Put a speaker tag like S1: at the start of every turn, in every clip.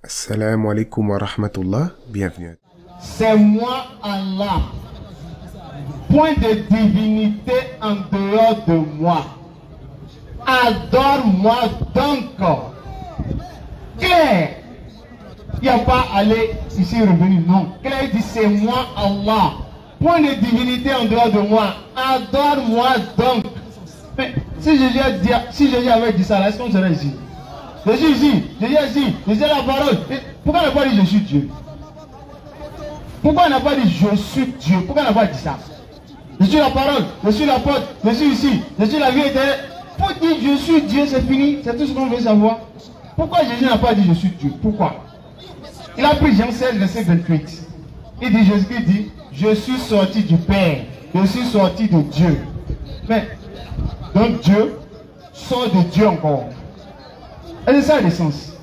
S1: Assalamu alaikum wa rahmatullah, bienvenue.
S2: C'est moi Allah. Point de divinité en dehors de moi. Adore-moi donc. Claire. Il n'y a pas aller ici revenu, non. Claire dit c'est moi Allah. Point de divinité en dehors de moi. Adore-moi donc. Mais si Jésus avait dit ça, est-ce qu'on serait ici? Jésus ici, Jésus la parole. Pourquoi on n'a pas dit je suis Dieu? Pourquoi on n'a pas dit je suis Dieu? Pourquoi on n'a pas dit ça? Je suis la parole, je suis la porte, je suis ici, je suis la vie éternelle. Pour dire je suis Dieu, c'est fini, c'est tout ce qu'on veut savoir. Pourquoi Jésus n'a pas dit je suis Dieu? Pourquoi? Il a pris Jean 16, verset 28. Il dit, Jésus-Christ dit, je suis sorti du Père, je suis sorti de Dieu. Mais, donc Dieu sort de Dieu encore. Et c'est ça le sens.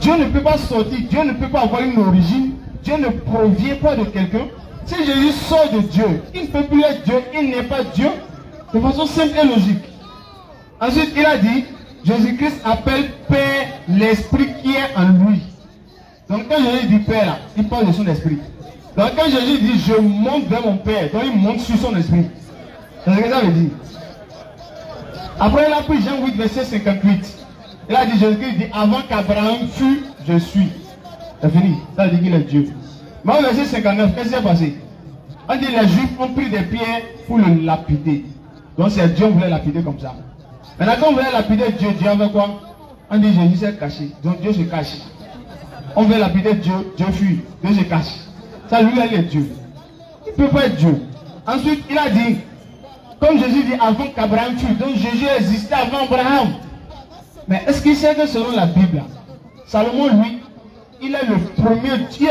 S2: Dieu ne peut pas sortir, Dieu ne peut pas avoir une origine, Dieu ne provient pas de quelqu'un. Si Jésus sort de Dieu, il ne peut plus être Dieu, il n'est pas Dieu, de façon simple et logique. Ensuite, il a dit, Jésus-Christ appelle Père l'Esprit qui est en lui. Donc quand Jésus dit Père là, il parle de son esprit. Donc quand Jésus dit je monte vers mon Père, donc il monte sur son esprit. C'est ce que ça veut dire. Après il a pris Jean 8, verset 58. Il a dit, Jésus-Christ dit, avant qu'Abraham fût, je suis. C'est fini. Ça veut dire qu'il est Dieu. Mais au verset 59, qu'est-ce qui s'est passé? On dit, les Juifs ont pris des pierres pour le lapider. Donc c'est Dieu qui voulait lapider comme ça. Maintenant quand on voulait lapider Dieu, Dieu avait quoi? On dit, Jésus s'est caché. Donc Dieu se cache. On veut lapider Dieu, Dieu fuit. Dieu se cache. Ça lui, il est Dieu. Il ne peut pas être Dieu. Ensuite, il a dit, comme Jésus dit, avant qu'Abraham fût. Donc Jésus existait avant Abraham. Mais est-ce qu'il sait que selon la Bible, Salomon, lui, il est le premier Dieu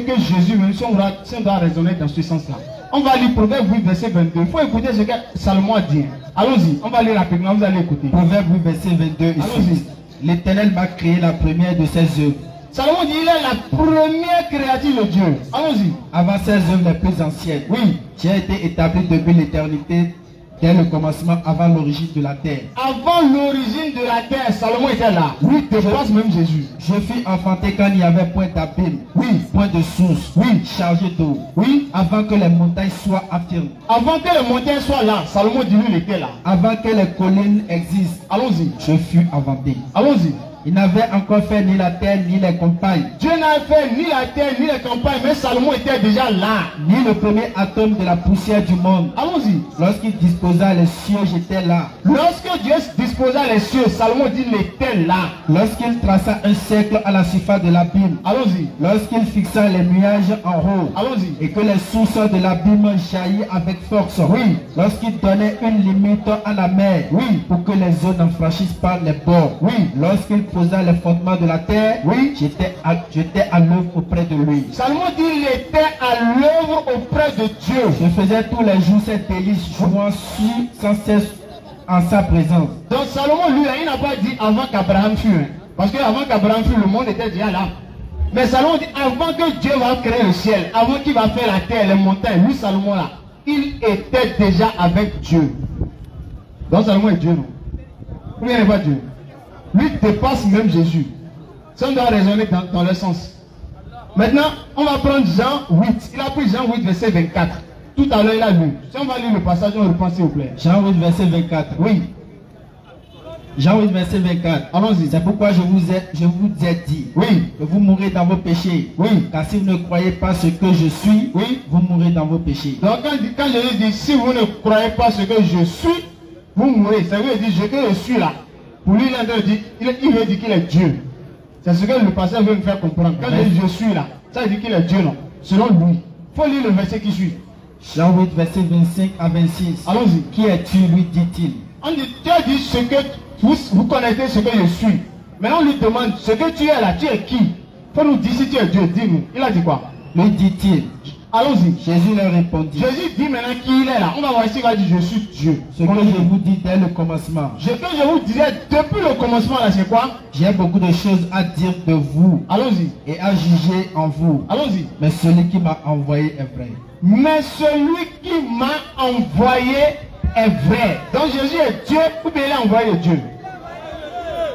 S2: que Jésus, même si on doit raisonner dans ce sens-là. On va lire Proverbe 8, verset 22. Il faut écouter ce que Salomon a dit. Allons-y, on va lire rapidement, vous allez écouter.
S3: Proverbe 8, verset 22.
S2: Allons-y.
S3: L'Éternel m'a créé la première de ses œuvres.
S2: Salomon dit, il est la première créature de Dieu. Allons-y.
S3: Avant ses œuvres les plus anciennes.
S2: Oui.
S3: J'ai été établi depuis l'éternité. Dès le commencement, avant l'origine de la terre.
S2: Avant l'origine de la terre, Salomon était là. Oui, dépasse même Jésus.
S3: Je fus enfanté quand il n'y avait point d'abîme,
S2: oui,
S3: point de source,
S2: oui,
S3: chargé d'eau,
S2: oui,
S3: avant que les montagnes soient affirmées.
S2: Avant que les montagnes soient là, Salomon dit lui, il était là.
S3: Avant que les collines existent,
S2: allons-y.
S3: Je fus inventé.
S2: Allons-y.
S3: Il n'avait encore fait ni la terre ni les campagnes.
S2: Dieu n'avait fait ni la terre ni les campagnes, mais Salomon était déjà là.
S3: Ni le premier atome de la poussière du monde.
S2: Allons-y.
S3: Lorsqu'il disposa les cieux, j'étais là.
S2: Lorsque Dieu disposa les cieux, Salomon dit il était là.
S3: Lorsqu'il traça un cercle à la surface de l'abîme.
S2: Allons-y.
S3: Lorsqu'il fixa les nuages en haut.
S2: Allons-y.
S3: Et que les sources de l'abîme jaillissent avec force.
S2: Oui.
S3: Lorsqu'il donnait une limite à la mer.
S2: Oui.
S3: Pour que les eaux n'en franchissent pas les bords.
S2: Oui.
S3: Lorsqu'il posa les fondements de la terre,
S2: oui,
S3: j'étais à l'œuvre auprès de lui.
S2: Salomon dit il était à l'œuvre auprès de Dieu.
S3: Je faisais tous les jours cette délice, jouant sans cesse en sa présence.
S2: Donc Salomon lui, il n'a pas dit avant qu'Abraham fût. Parce qu'avant qu'Abraham fût, le monde était déjà là. Mais Salomon dit avant que Dieu va créer le ciel, avant qu'il va faire la terre, les montagnes, lui Salomon là, il était déjà avec Dieu. Donc Salomon est Dieu, non? Ou bien il n'est pas Dieu? Lui dépasse même Jésus. Ça, on doit raisonner dans le sens. Maintenant, on va prendre Jean 8. Il a pris Jean 8, verset 24. Tout à l'heure, il a lu. Si on va lire le passage, on reprend s'il vous plaît.
S3: Jean 8, verset 24.
S2: Oui.
S3: Jean 8, verset 24.
S2: Allons-y.
S3: C'est pourquoi je vous ai dit.
S2: Oui.
S3: Que vous mourrez dans vos péchés.
S2: Oui.
S3: Car si vous ne croyez pas ce que je suis,
S2: oui,
S3: vous mourrez dans vos péchés.
S2: Donc quand Jésus dit si vous ne croyez pas ce que je suis, vous mourrez. Ça veut dire que je suis là. Pour lui, il veut dire qu'il est Dieu. C'est ce que le pasteur veut me faire comprendre. Quand il dit je suis là, ça veut dire qu'il est Dieu, non? Selon lui. Il faut lire le verset qui suit.
S3: Jean 8, verset 25 à 26.
S2: Allons-y.
S3: Qui es-tu, lui dit-il?
S2: On dit, Dieu dit ce que vous connaissez ce que je suis. Maintenant on lui demande ce que tu es là, tu es qui? Il faut nous dire si tu es Dieu, dis-nous. Il a dit quoi?
S3: Lui dit-il.
S2: Allons-y.
S3: Jésus leur répondit.
S2: Jésus dit maintenant qui il est là. On va voir s'il va dire je suis Dieu.
S3: Ce que je vous dis dès le commencement.
S2: Ce que je vous disais depuis le commencement là, c'est quoi?
S3: J'ai beaucoup de choses à dire de vous.
S2: Allons-y.
S3: Et à juger en vous.
S2: Allons-y.
S3: Mais celui qui m'a envoyé est vrai.
S2: Mais celui qui m'a envoyé est vrai. Donc Jésus est Dieu ou bien il est envoyé de Dieu?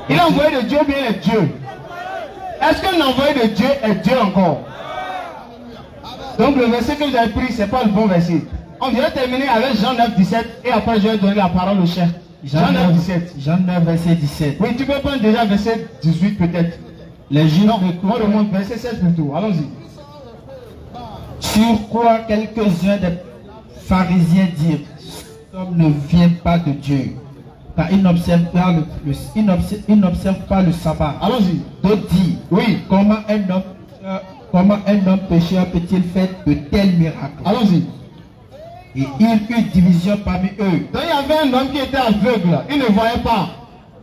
S2: Il est envoyé de Dieu ou bien il est Dieu? Est-ce que l'envoyé de Dieu est Dieu encore? Donc le verset que j'ai pris, ce n'est pas le bon verset. On vient terminer avec Jean 9, 17 et après je vais donner la parole au chef. Jean 9, 17.
S3: Jean 9, verset 17.
S2: Oui, tu peux prendre déjà verset 18 peut-être.
S3: Les Juifs
S2: on remonte verset 16 plutôt. Allons-y.
S3: Sur quoi quelques-uns des pharisiens dirent, cet homme ne vient pas de Dieu, car il n'observe pas le sabbat.
S2: Allons-y.
S3: D'autres disent,
S2: oui,
S3: comment un homme pécheur peut-il faire de tels miracles?
S2: Allons-y.
S3: Et il y eut division parmi eux.
S2: Donc il y avait un homme qui était aveugle, il ne voyait pas.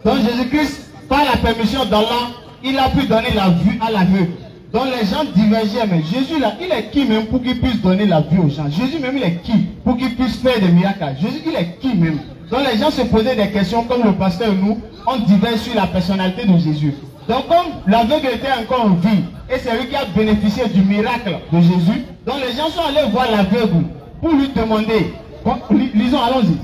S2: Donc Jésus-Christ, par la permission d'Allah, il a pu donner la vue à l'aveugle. Donc les gens divergeaient, mais Jésus là, il est qui même pour qu'il puisse donner la vue aux gens? Jésus même, il est qui pour qu'il puisse faire des miracles? Jésus, il est qui même? Donc les gens se posaient des questions comme le pasteur et nous, on diverge sur la personnalité de Jésus. Donc comme l'aveugle était encore en vie, et c'est lui qui a bénéficié du miracle de Jésus, donc les gens sont allés voir l'aveugle pour lui demander. Lisons, allons-y.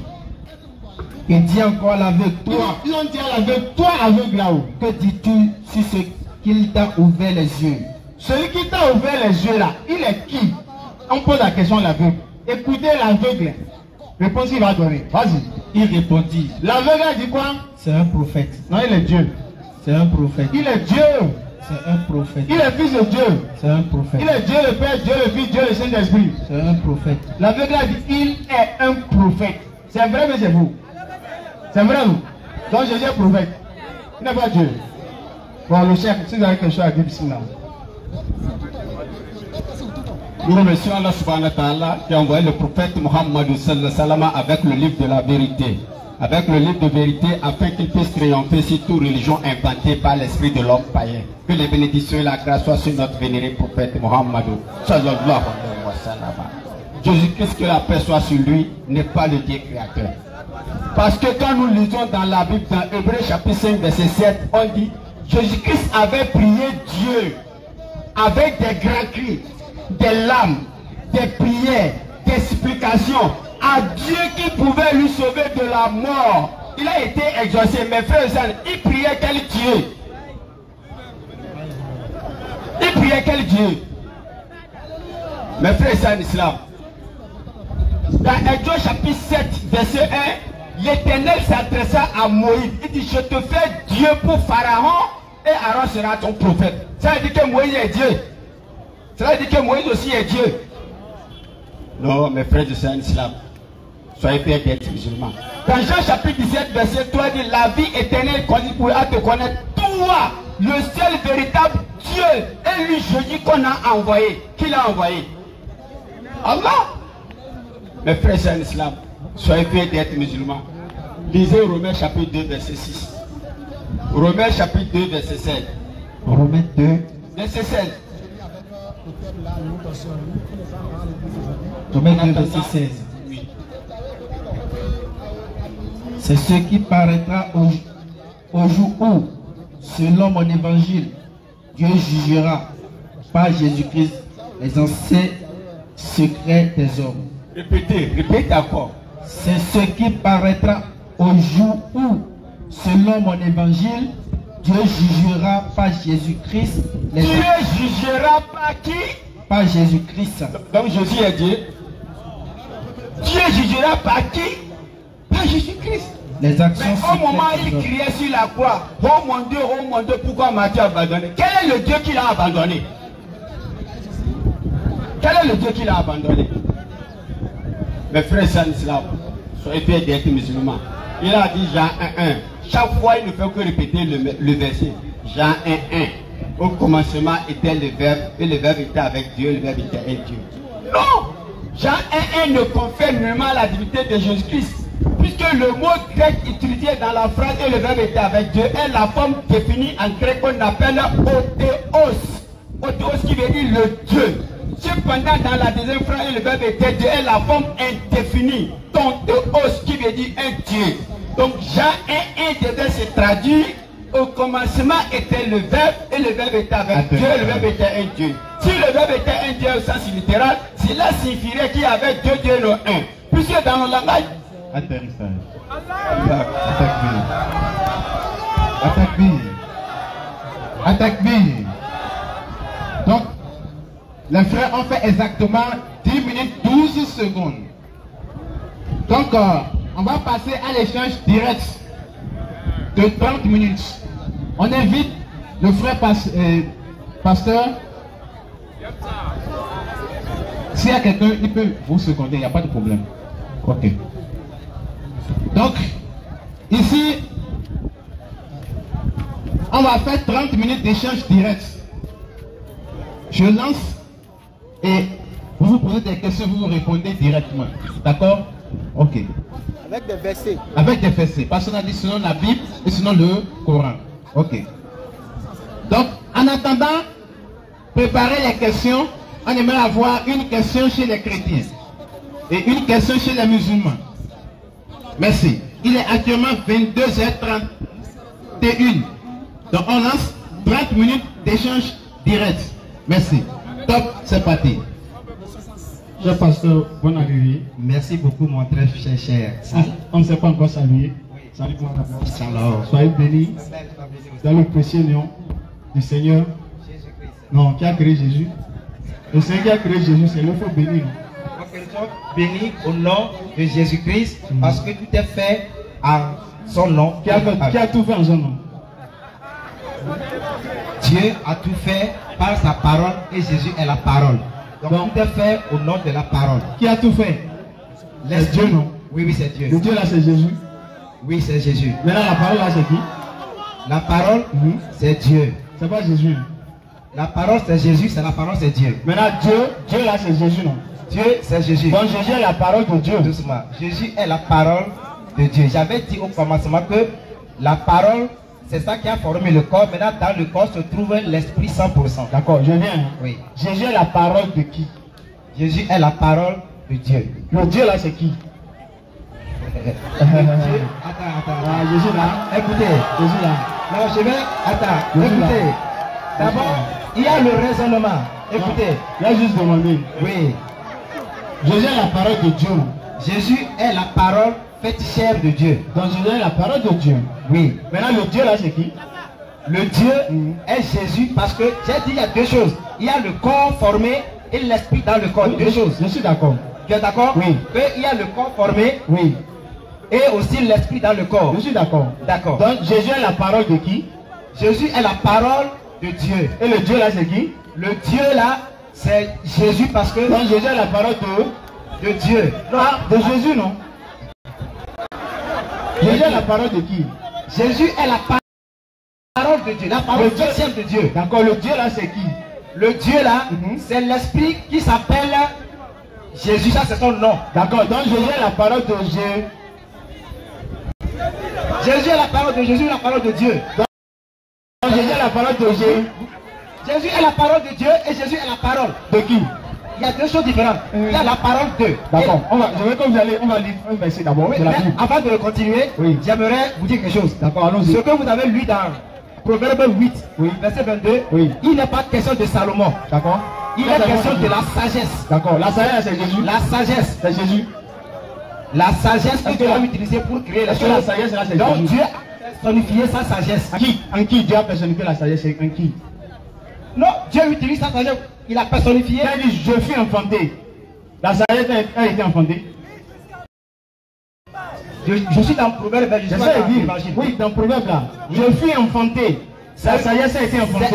S3: Il dit encore à l'aveugle, toi.
S2: Ils ont dit à l'aveugle, toi aveugle là-haut,
S3: que dis-tu sur ce qu'il t'a ouvert les yeux?
S2: Celui qui t'a ouvert les yeux là, il est qui? On pose la question à l'aveugle. Écoutez l'aveugle. Réponse qu'il va donner. Vas-y.
S3: Il répondit.
S2: L'aveugle a dit quoi?
S3: C'est un prophète.
S2: Non, il est Dieu.
S3: C'est un prophète.
S2: Il est Dieu.
S3: C'est un prophète.
S2: Il est fils de Dieu.
S3: C'est un prophète.
S2: Il est Dieu le Père, Dieu le Fils, Dieu le Saint-Esprit.
S3: C'est un prophète.
S2: L'aveugle a dit, il est un prophète. C'est vrai, mais c'est vous. C'est vrai, vous. Donc Jésus est prophète. Il n'est pas Dieu. Bon, le chef, si vous avez quelque chose à dire ici, là.
S4: Nous remercions Allah subhanahu wa ta'ala qui a envoyé le prophète Muhammad sallallahu alayhi wa sallam avec le livre de la vérité. Avec le livre de vérité afin qu'il puisse triompher sur toute religion inventée par l'esprit de l'homme païen. Que les bénédictions et la grâce soient sur notre vénéré prophète Muhammad sallallahu alayhi wa sallam. Jésus-Christ, que la paix soit sur lui, n'est pas le Dieu créateur. Parce que quand nous lisons dans la Bible, dans Hébreux chapitre 5 verset 7, on dit Jésus-Christ avait prié Dieu avec des grands cris, des larmes, des prières, des supplications à Dieu qui pouvait lui sauver de la mort. Il a été exaucé. Mes frères et sœurs, il priait quel Dieu? Il priait quel Dieu? Mes frères et sœurs en islam, dans Exode chapitre 7 verset 1, l'Éternel s'adressa à Moïse. Il dit, je te fais Dieu pour Pharaon et Aaron sera ton prophète. Ça veut dire que Moïse est Dieu. Ça veut dire que Moïse aussi est Dieu. Non, mes frères et sœurs en islam, soyez fiers d'être musulmans. Dans Jean chapitre 17 verset 3, il dit, la vie éternelle pourra te connaître, toi, le seul véritable Dieu, et lui Jésus qu'on a envoyé. Qui l'a envoyé? Allah. Mes frères et sœurs en islam, soyez fiers d'être musulmans. Lisez Romains chapitre 2 verset 6. Romains chapitre 2 verset 16.
S3: Romains 2
S4: verset 16.
S3: Romains 2 verset 16.
S4: Oui.
S3: C'est ce qui paraîtra au jour où, selon mon évangile, Dieu jugera par Jésus-Christ les anciens secrets des hommes.
S4: Répétez encore.
S3: C'est ce qui paraîtra au jour où, selon mon évangile, Dieu jugera par Jésus-Christ les
S4: Dieu jugera par qui?
S3: Par Jésus-Christ.
S4: Donc Jésus est Dieu. Dieu jugera par qui? Par Jésus-Christ.
S3: Les actions.
S4: Mais au moment où il criait sur la croix, oh mon Dieu, pourquoi m'as-tu abandonné? Quel est le Dieu qui l'a abandonné? Quel est le Dieu qui l'a abandonné? Mes frères et sœurs en islam, soyez fiers d'être musulmans. Il a dit Jean 1.1. Chaque fois, il ne fait que répéter le verset. Jean 1.1. Au commencement était le Verbe, et le Verbe était avec Dieu, le Verbe était avec Dieu. Non! Jean 1.1 ne confirme nullement la divinité de Jésus-Christ. Puisque le mot grec utilisé dans la phrase et le Verbe était avec Dieu est la forme définie en grec qu'on appelle Othéos. Othéos qui veut dire le Dieu. Cependant, dans la deuxième phrase, le Verbe était Dieu est la forme indéfinie. Donc, Théos qui veut dire un Dieu. Donc, Jean 1.1 devait se traduire. Au commencement était le Verbe et le Verbe était avec Dieu. Le Verbe était un Dieu. Si le Verbe était un Dieu au sens littéral, cela signifierait qu'il y avait deux dieux non un. Puisque dans le langage.
S3: Atterrissage.
S2: Attaque-B. Donc, les frères ont fait exactement 10 minutes 12 secondes. Donc, on va passer à l'échange direct de 30 minutes. On invite le frère pasteur. S'il y a quelqu'un, il peut vous seconder, il n'y a pas de problème. Ok. Donc, ici, on va faire 30 minutes d'échange direct. Je lance et vous vous posez des questions, vous répondez directement. D'accord? Ok.
S5: Avec des versets.
S2: Avec des versets. Parce qu'on a dit selon la Bible et selon le Coran. Ok. Donc, en attendant, préparez les questions. On aimerait avoir une question chez les chrétiens et une question chez les musulmans. Merci. Il est actuellement 22h31. Donc, on lance 30 minutes d'échange direct. Merci. Top, c'est parti.
S6: Cher pasteur, bonne arrivée.
S3: Merci beaucoup, mon très cher.
S6: On ne s'est pas encore salué. Salut pour la Soyez bénis dans le précieux nom du Seigneur. Non, qui a créé Jésus. Le Seigneur qui a créé Jésus, c'est le faux béni.
S3: Béni au nom de Jésus-Christ, parce que tout est fait à son nom.
S6: Qui a tout fait en son nom?
S3: Dieu a tout fait par sa parole et Jésus est la parole. Donc tout est fait au nom de la parole.
S6: Qui a tout fait?
S3: C'est
S6: Dieu, non?
S3: Oui, oui, c'est Dieu.
S6: Le Dieu là, c'est Jésus.
S3: Oui, c'est Jésus.
S6: Maintenant, la parole là, c'est qui?
S3: La parole, c'est Dieu.
S6: C'est pas Jésus.
S3: La parole, c'est Jésus, c'est la parole, c'est Dieu.
S6: Maintenant, Dieu là, c'est Jésus, non?
S3: Dieu, c'est Jésus.
S6: Donc, Jésus est la parole de Dieu.
S3: Doucement. Jésus est la parole de Dieu. J'avais dit au commencement que la parole, c'est ça qui a formé le corps. Maintenant, dans le corps se trouve l'esprit 100%.
S6: D'accord, je viens.
S3: Oui.
S6: Jésus est la parole de qui?
S3: Jésus est la parole de Dieu.
S6: Le Dieu là, c'est qui?
S3: Attends.
S6: Ah, Jésus là.
S3: Écoutez.
S6: Jésus là.
S3: Non, je vais. Attends.
S6: Jésus là.
S3: Écoutez. D'abord, il y a le raisonnement. Écoutez.
S6: Il a juste demandé.
S3: Oui.
S6: Jésus est la parole de Dieu.
S3: Jésus est la parole faite chair de Dieu.
S6: Donc Jésus est la parole de Dieu.
S3: Oui.
S6: Maintenant, le Dieu là, c'est qui?
S3: Le Dieu est Jésus parce que j'ai dit il y a deux choses. Il y a le corps formé et l'esprit dans le corps. Deux choses.
S6: Je suis d'accord.
S3: Tu es d'accord?
S6: Oui.
S3: Il y a le corps formé.
S6: Oui.
S3: Et aussi l'esprit dans le corps.
S6: Je suis d'accord.
S3: D'accord.
S6: Donc Jésus est la parole de qui?
S3: Jésus est la parole de Dieu.
S6: Et le Dieu là, c'est qui?
S3: Le Dieu là, c'est Jésus parce que...
S6: Donc Jésus est la parole
S3: de Dieu.
S6: Non, de Jésus, non? Jésus est la parole de qui?
S3: Jésus est la parole de Dieu, la parole de Dieu.
S6: D'accord, le Dieu là, c'est qui?
S3: Le Dieu là, c'est l'esprit qui s'appelle Jésus, ça c'est son nom.
S6: D'accord, donc Jésus est la parole de Jésus.
S3: Jésus est la parole de Jésus, la parole de Dieu.
S6: Donc Jésus est la parole de Jésus.
S3: Jésus est la parole de Dieu et Jésus est la parole.
S6: De qui?
S3: Il y a deux choses différentes. Il y a la parole de.
S6: D'accord, je vais comme vous allez, on va lire un verset d'abord.
S3: Oui, avant de continuer, j'aimerais vous dire quelque chose.
S6: D'accord, allons-y.
S3: Ce que vous avez lu dans Proverbe 8, verset 22, il n'est pas question de Salomon.
S6: D'accord.
S3: Il est question de la sagesse.
S6: D'accord, la sagesse c'est Jésus.
S3: La sagesse,
S6: c'est Jésus.
S3: La sagesse que Dieu a utilisée pour créer les choses.
S6: La sagesse là c'est Jésus.
S3: Donc Dieu a personnifié sa sagesse.
S6: En qui Dieu a personnifié la sagesse? En qui?
S3: Non, Dieu utilise sa sagesse. Il a personnifié.
S6: Il a dit je fus enfanté. La sagesse a été enfantée.
S3: Je suis dans le Proverbe.
S6: Oui, dans le Proverbe là. Je fus enfanté. La sagesse a été enfantée.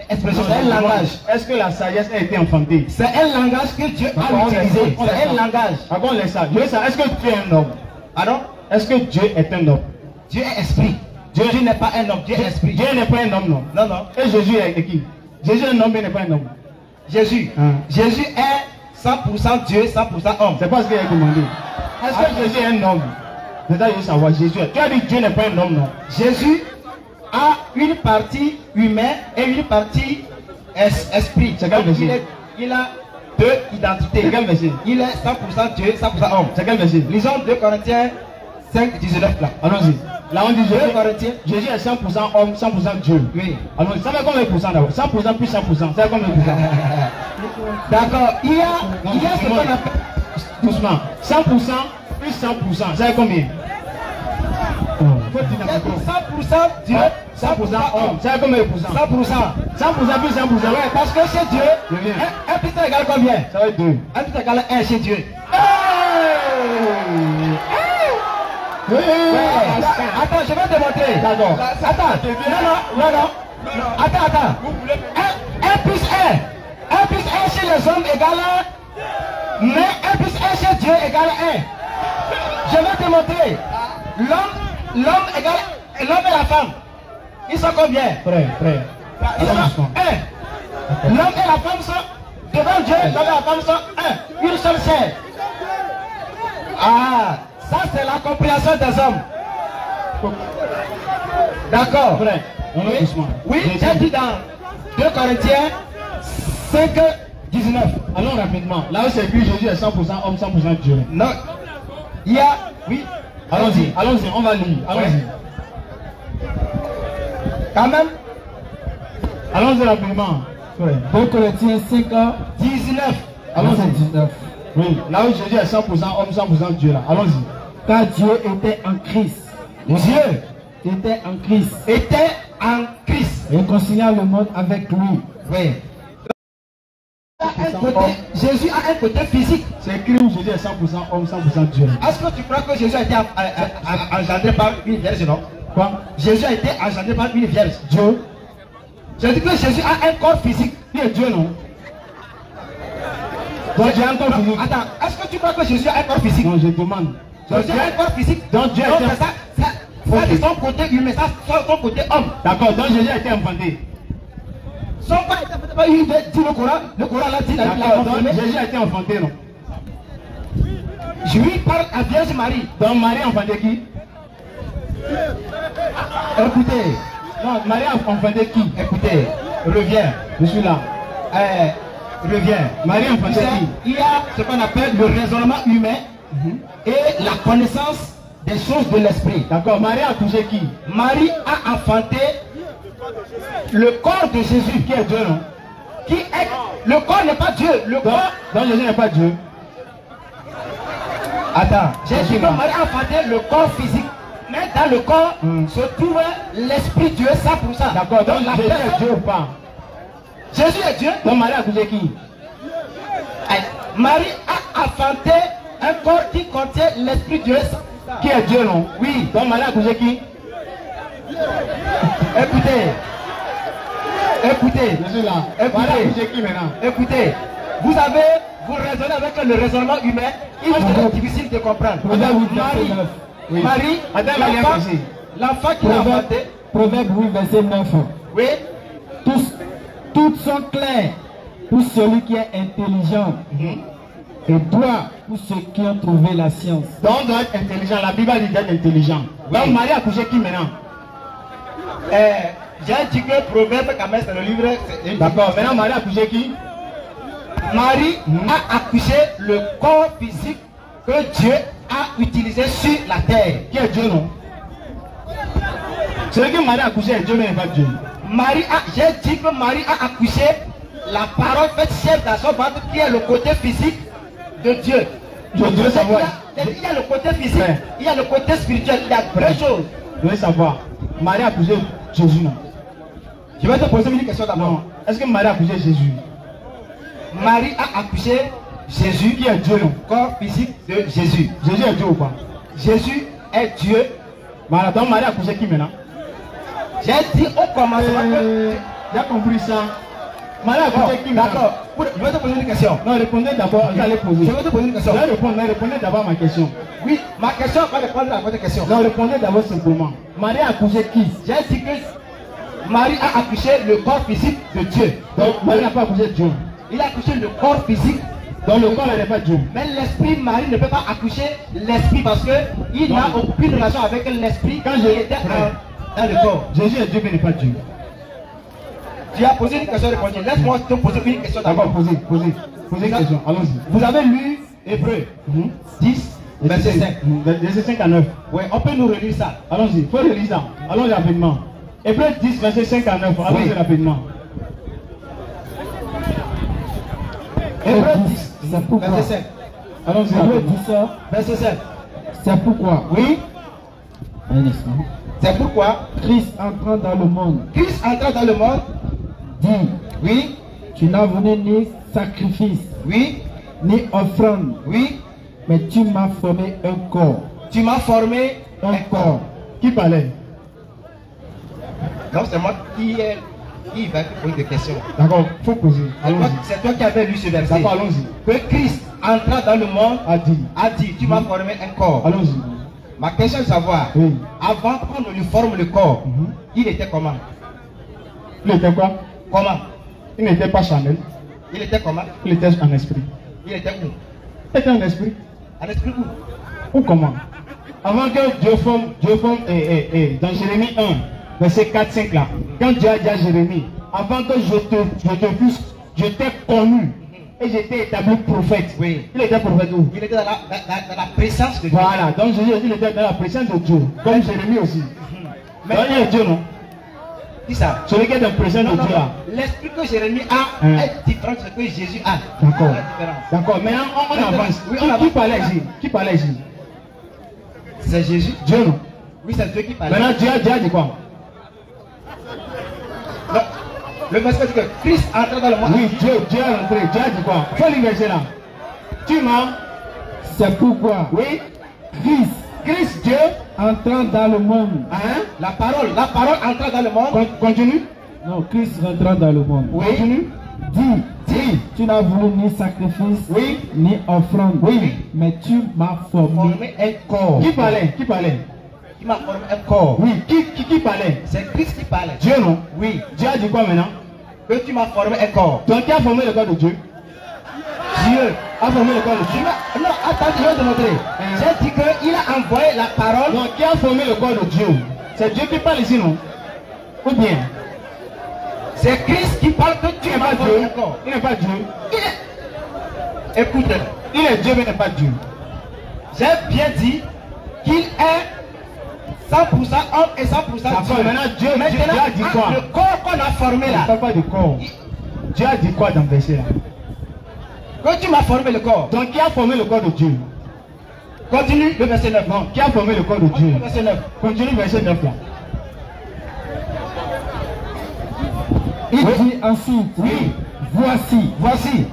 S3: C'est un langage.
S6: Est-ce que la sagesse a été enfantée?
S3: C'est un langage que Dieu a utilisé. C'est un langage.
S6: Avant on laisse ça. Est-ce que Dieu est un homme?
S3: Pardon?
S6: Est-ce que Dieu est un homme?
S3: Dieu est esprit. Dieu n'est pas un homme. Dieu est esprit.
S6: Dieu n'est pas un homme, non?
S3: Non, non.
S6: Et Jésus est qui? Jésus est un homme, mais n'est pas un homme.
S3: Jésus. Jésus est 100% Dieu, 100% homme.
S6: C'est pas ce qu'il a demandé. Est-ce que Jésus est un homme? C'est ça que je veux savoir. Jésus. Tu as dit que Dieu n'est pas un homme, non?
S3: Jésus a une partie humaine et une partie esprit.
S6: C'est quel verset?
S3: Il a deux identités.
S6: C'est quel verset?
S3: Il est 100% Dieu, 100% homme.
S6: C'est quel verset?
S3: Lisons 2 Corinthiens 5, 19 là.
S6: Allons-y. Là on dit
S3: Jésus
S6: est 100% homme, 100% Dieu.
S3: Oui.
S6: Alors ça fait combien de pourcents d'abord? 100% plus 100%. Ça fait combien de pourcents?
S3: D'accord. Il y a ce qu'on appelle...
S6: Doucement. 100% plus 100%. Ça fait combien?
S3: 100% Dieu,
S2: 100% homme. C'est combien de pourcents? 100%. 100% plus 100%. Ouais, parce que chez Dieu, 1 plus 1 égale combien? Ça va être 2. 1 plus 1 égale 1 chez Dieu. Attends, je vais te montrer. D'accord. Attends. Non. Attends. 1 plus 1. 1 plus 1 chez les hommes égale 1. Mais 1 plus 1 chez Dieu égale 1. Je vais te montrer. L'homme égale l'homme et la femme. Ils sont combien? Prêt. Ils sont 1. L'homme et la femme sont devant Dieu. L'homme et la femme sont 1. Une seule chair. Ah, ça c'est la compréhension des hommes. D'accord. Prêt. Oui, j'ai dit dans 2 Corinthiens 5, 19. Allons rapidement. Là où c'est écrit Jésus est 100% homme, 100% Dieu. Non. Il y a. Oui. Allons-y, on va lire. Allons-y. Quand même. Allons-y rapidement.
S3: 2 Corinthiens 5,
S2: 19.
S3: Allons-y. 19.
S2: Oui, là où Jésus est 100% homme, 100% Dieu là. Allons-y.
S3: Car Dieu était en Christ.
S2: Dieu
S3: était en Christ. Réconciliant le monde avec lui.
S2: Oui. Jésus a un côté physique. C'est écrit où Jésus est 100% homme, 100% Dieu. Est-ce que tu crois que Jésus a été engendré par une vierge, non? Quoi? Jésus a été engendré par une vierge. Dieu. Je dis que Jésus a un corps physique. Il est Dieu, non? Donc Dieu a un corps physique. Attends, est-ce que tu crois que Jésus a un corps physique? Non, je demande. Jésus a un corps physique. Donc Dieu a ça c'est son côté humain, ça c'est son côté homme. D'accord, donc Jésus a été inventé. Son corps a été inventé par une vierge, dit le Coran l'a dit. D'accord, donc Jésus a été inventé, non? Je lui parle à Vierge Marie. Donc Marie a inventé qui? Écoutez. Non, Marie a inventé qui? Écoutez, reviens, je suis là. Reviens. Marie a inventé qui? Il y a ce qu'on appelle le raisonnement humain et la connaissance des choses de l'esprit. D'accord, Marie a touché qui? Marie a enfanté le corps de Jésus, qui est Dieu, non? Qui est... Le corps n'est pas Dieu. Le corps... Donc Jésus n'est pas Dieu. Attends, Jésus, Marie a enfanté le corps physique. Mais dans le corps se trouve l'esprit Dieu 100%. D'accord, donc la Jésus est Dieu ou pas? Jésus est Dieu. Donc Marie a touché qui? Marie a enfanté un corps qui contient l'esprit Dieu. Qui est Dieu, non? Oui. Donc Marie a touché qui? Écoutez. Je suis là. Écoutez. Qui maintenant? Écoutez. Vous raisonnez avec le raisonnement humain. Il est difficile de comprendre. Marie, l'enfant qui l'a inventé.
S3: Proverbe 8, verset 9.
S2: Oui.
S3: Toutes sont claires pour celui qui est intelligent. Et droit pour ceux qui ont trouvé la science.
S2: Donc on doit être intelligent. La Bible dit d'être intelligent. Oui. Donc Marie a couché qui maintenant? J'ai dit que Proverbe quand même c'est le livre. D'accord, maintenant Marie a couché qui? Marie a accouché le corps physique que Dieu a utilisé sur la terre. Qui est Dieu, non? Celui que Marie a accouché est Dieu, mais pas Dieu. J'ai dit que Marie a accouché la parole faite chef dans son ventre, qui est le côté physique de Dieu. Je veux savoir. Il y a le côté physique, il y a le côté spirituel, il y a deux choses. Je veux savoir. Marie a accouché Jésus, non? Je vais te poser une question d'abord. Est-ce que Marie a accouché Jésus? Marie a accouché Jésus, qui est Dieu, non? Corps physique de Jésus. Jésus est Dieu ou pas? Jésus est Dieu. Voilà, donc Marie a accouché qui maintenant? J'ai dit au commencement que... J'ai compris ça. Marie a accouché qui maintenant? D'accord. Je vais te poser une question. Non, répondez d'abord. Je vais te poser une question. Je vais répondre, mais répondez d'abord à ma question. Oui, ma question va répondre à votre question. Non, répondez d'abord simplement. Marie a accouché qui? J'ai dit que Marie a accouché le corps physique de Dieu. Donc Marie n'a pas accouché Dieu. Il a accouché le corps physique. Donc le corps n'est pas Dieu. Mais l'esprit, Marie ne peut pas accoucher l'esprit parce qu'il n'a aucune relation avec l'esprit quand il était dans le corps. Jésus est Dieu mais n'est pas Dieu. Tu as posé une question, répondez. Laisse-moi te poser une question d'abord. Posez une question. Allons-y. Vous avez lu Hébreux 10, verset 5. Verset 5 à 9. Oui, on peut nous relire ça. Allons-y, il faut relire ça. Allons-y rapidement. Hébreux 10, verset 5 à 9. Allons-y rapidement. Hébreux 10, verset 5. Allons-y rapidement. Verset 5.
S3: C'est pourquoi.
S2: Oui.
S3: Un instant.
S2: C'est pourquoi
S3: Christ entrant dans le monde
S2: Christ entra dans le monde,
S3: dit,
S2: oui,
S3: tu n'as venu ni sacrifice,
S2: oui,
S3: ni offrande,
S2: oui,
S3: mais tu m'as formé un corps.
S2: tu m'as formé
S3: Un corps.
S6: Qui parlait?
S2: Non, c'est moi qui va poser des questions.
S6: D'accord, faut poser. Allons-y.
S2: C'est toi qui avais lu ce verset.
S6: D'accord, allons-y.
S2: Que Christ entra dans le monde,
S6: A dit.
S2: a dit, tu m'as formé un corps.
S6: Allons-y.
S2: Ma question est de savoir,
S6: Oui.
S2: avant qu'on ne lui forme le corps, il était comment?
S6: Il était quoi?
S2: Comment?
S6: Il n'était pas charnel.
S2: Il était comment?
S6: Il était en esprit.
S2: Il était où?
S6: Il était en esprit.
S2: En esprit où?
S6: Ou comment? Avant que Dieu forme dans Jérémie 1, verset 4-5 là, quand Dieu a dit à Jérémie, avant que je t'ai connu et j'étais établi prophète.
S2: Oui.
S6: Il était prophète où?
S2: Il était dans la présence de Dieu.
S6: Voilà, donc Jésus il était dans la présence de Dieu, comme Jérémie aussi. Mais il est Dieu, non?
S2: Qui ça?
S6: Celui qui est dans la présence de Dieu là.
S2: L'esprit que Jérémie a est différent de ce que Jésus a.
S6: D'accord.
S2: La différence.
S6: D'accord, maintenant on avance.
S2: Oui,
S6: Qui parlait ici? Qui parlait ici?
S2: C'est Jésus.
S6: Dieu, non?
S2: Oui, c'est Dieu qui parle.
S6: Maintenant Dieu a dit quoi?
S2: Non. Le verset dit que Christ entra dans le monde.
S6: Oui, Dieu est rentré. Dieu a dit quoi? Faut l'inverser là. Tu m'as.
S3: C'est pourquoi
S6: Oui. Christ, Dieu.
S3: entrant dans le monde.
S6: Hein?
S2: La parole entra dans le monde.
S6: Continue.
S3: Non, Christ rentrant dans le monde.
S6: Oui. Continue.
S3: Dis, tu n'as voulu ni sacrifice,
S6: Oui.
S3: ni offrande,
S6: Oui.
S3: mais tu m'as formé.
S2: Formé un corps.
S6: Qui parlait? Qui parlait?
S2: Qui m'a formé un corps.
S6: Oui. Qui parlait?
S2: C'est Christ qui parle.
S6: Dieu, non?
S2: Oui.
S6: Dieu a dit quoi maintenant?
S2: Que tu m'as formé un corps.
S6: Donc qui a formé le corps de Dieu?
S2: Dieu.
S6: A formé le corps de Dieu.
S2: Non, attends, je vais te montrer. J'ai dit qu'il a envoyé la parole.
S6: Donc qui a formé le corps de Dieu? C'est Dieu qui parle ici, non? Ou bien?
S2: C'est Christ qui parle que tu
S6: Il n'est
S2: m'as
S6: pas
S2: formé
S6: Dieu.
S2: un corps.
S6: Il n'est pas Dieu.
S2: Écoute,
S6: Il est Dieu mais il n'est pas Dieu.
S2: j'ai bien dit qu'il est 100% homme et 100%
S6: D'accord,
S2: Dieu.
S6: maintenant Dieu a dit quoi?
S2: Le corps qu'on a formé
S6: Il ne
S2: là,
S6: parle pas de corps. Dieu a dit quoi dans le verset là?
S2: que tu m'as formé le corps.
S6: Donc qui a formé le corps de Dieu?
S2: Continue le verset 9.
S6: Non, qui a formé le corps de Dieu?
S2: Continue le verset 9.
S6: Continue verset 9 là.
S3: Il dit ensuite,
S6: Oui.
S3: voici,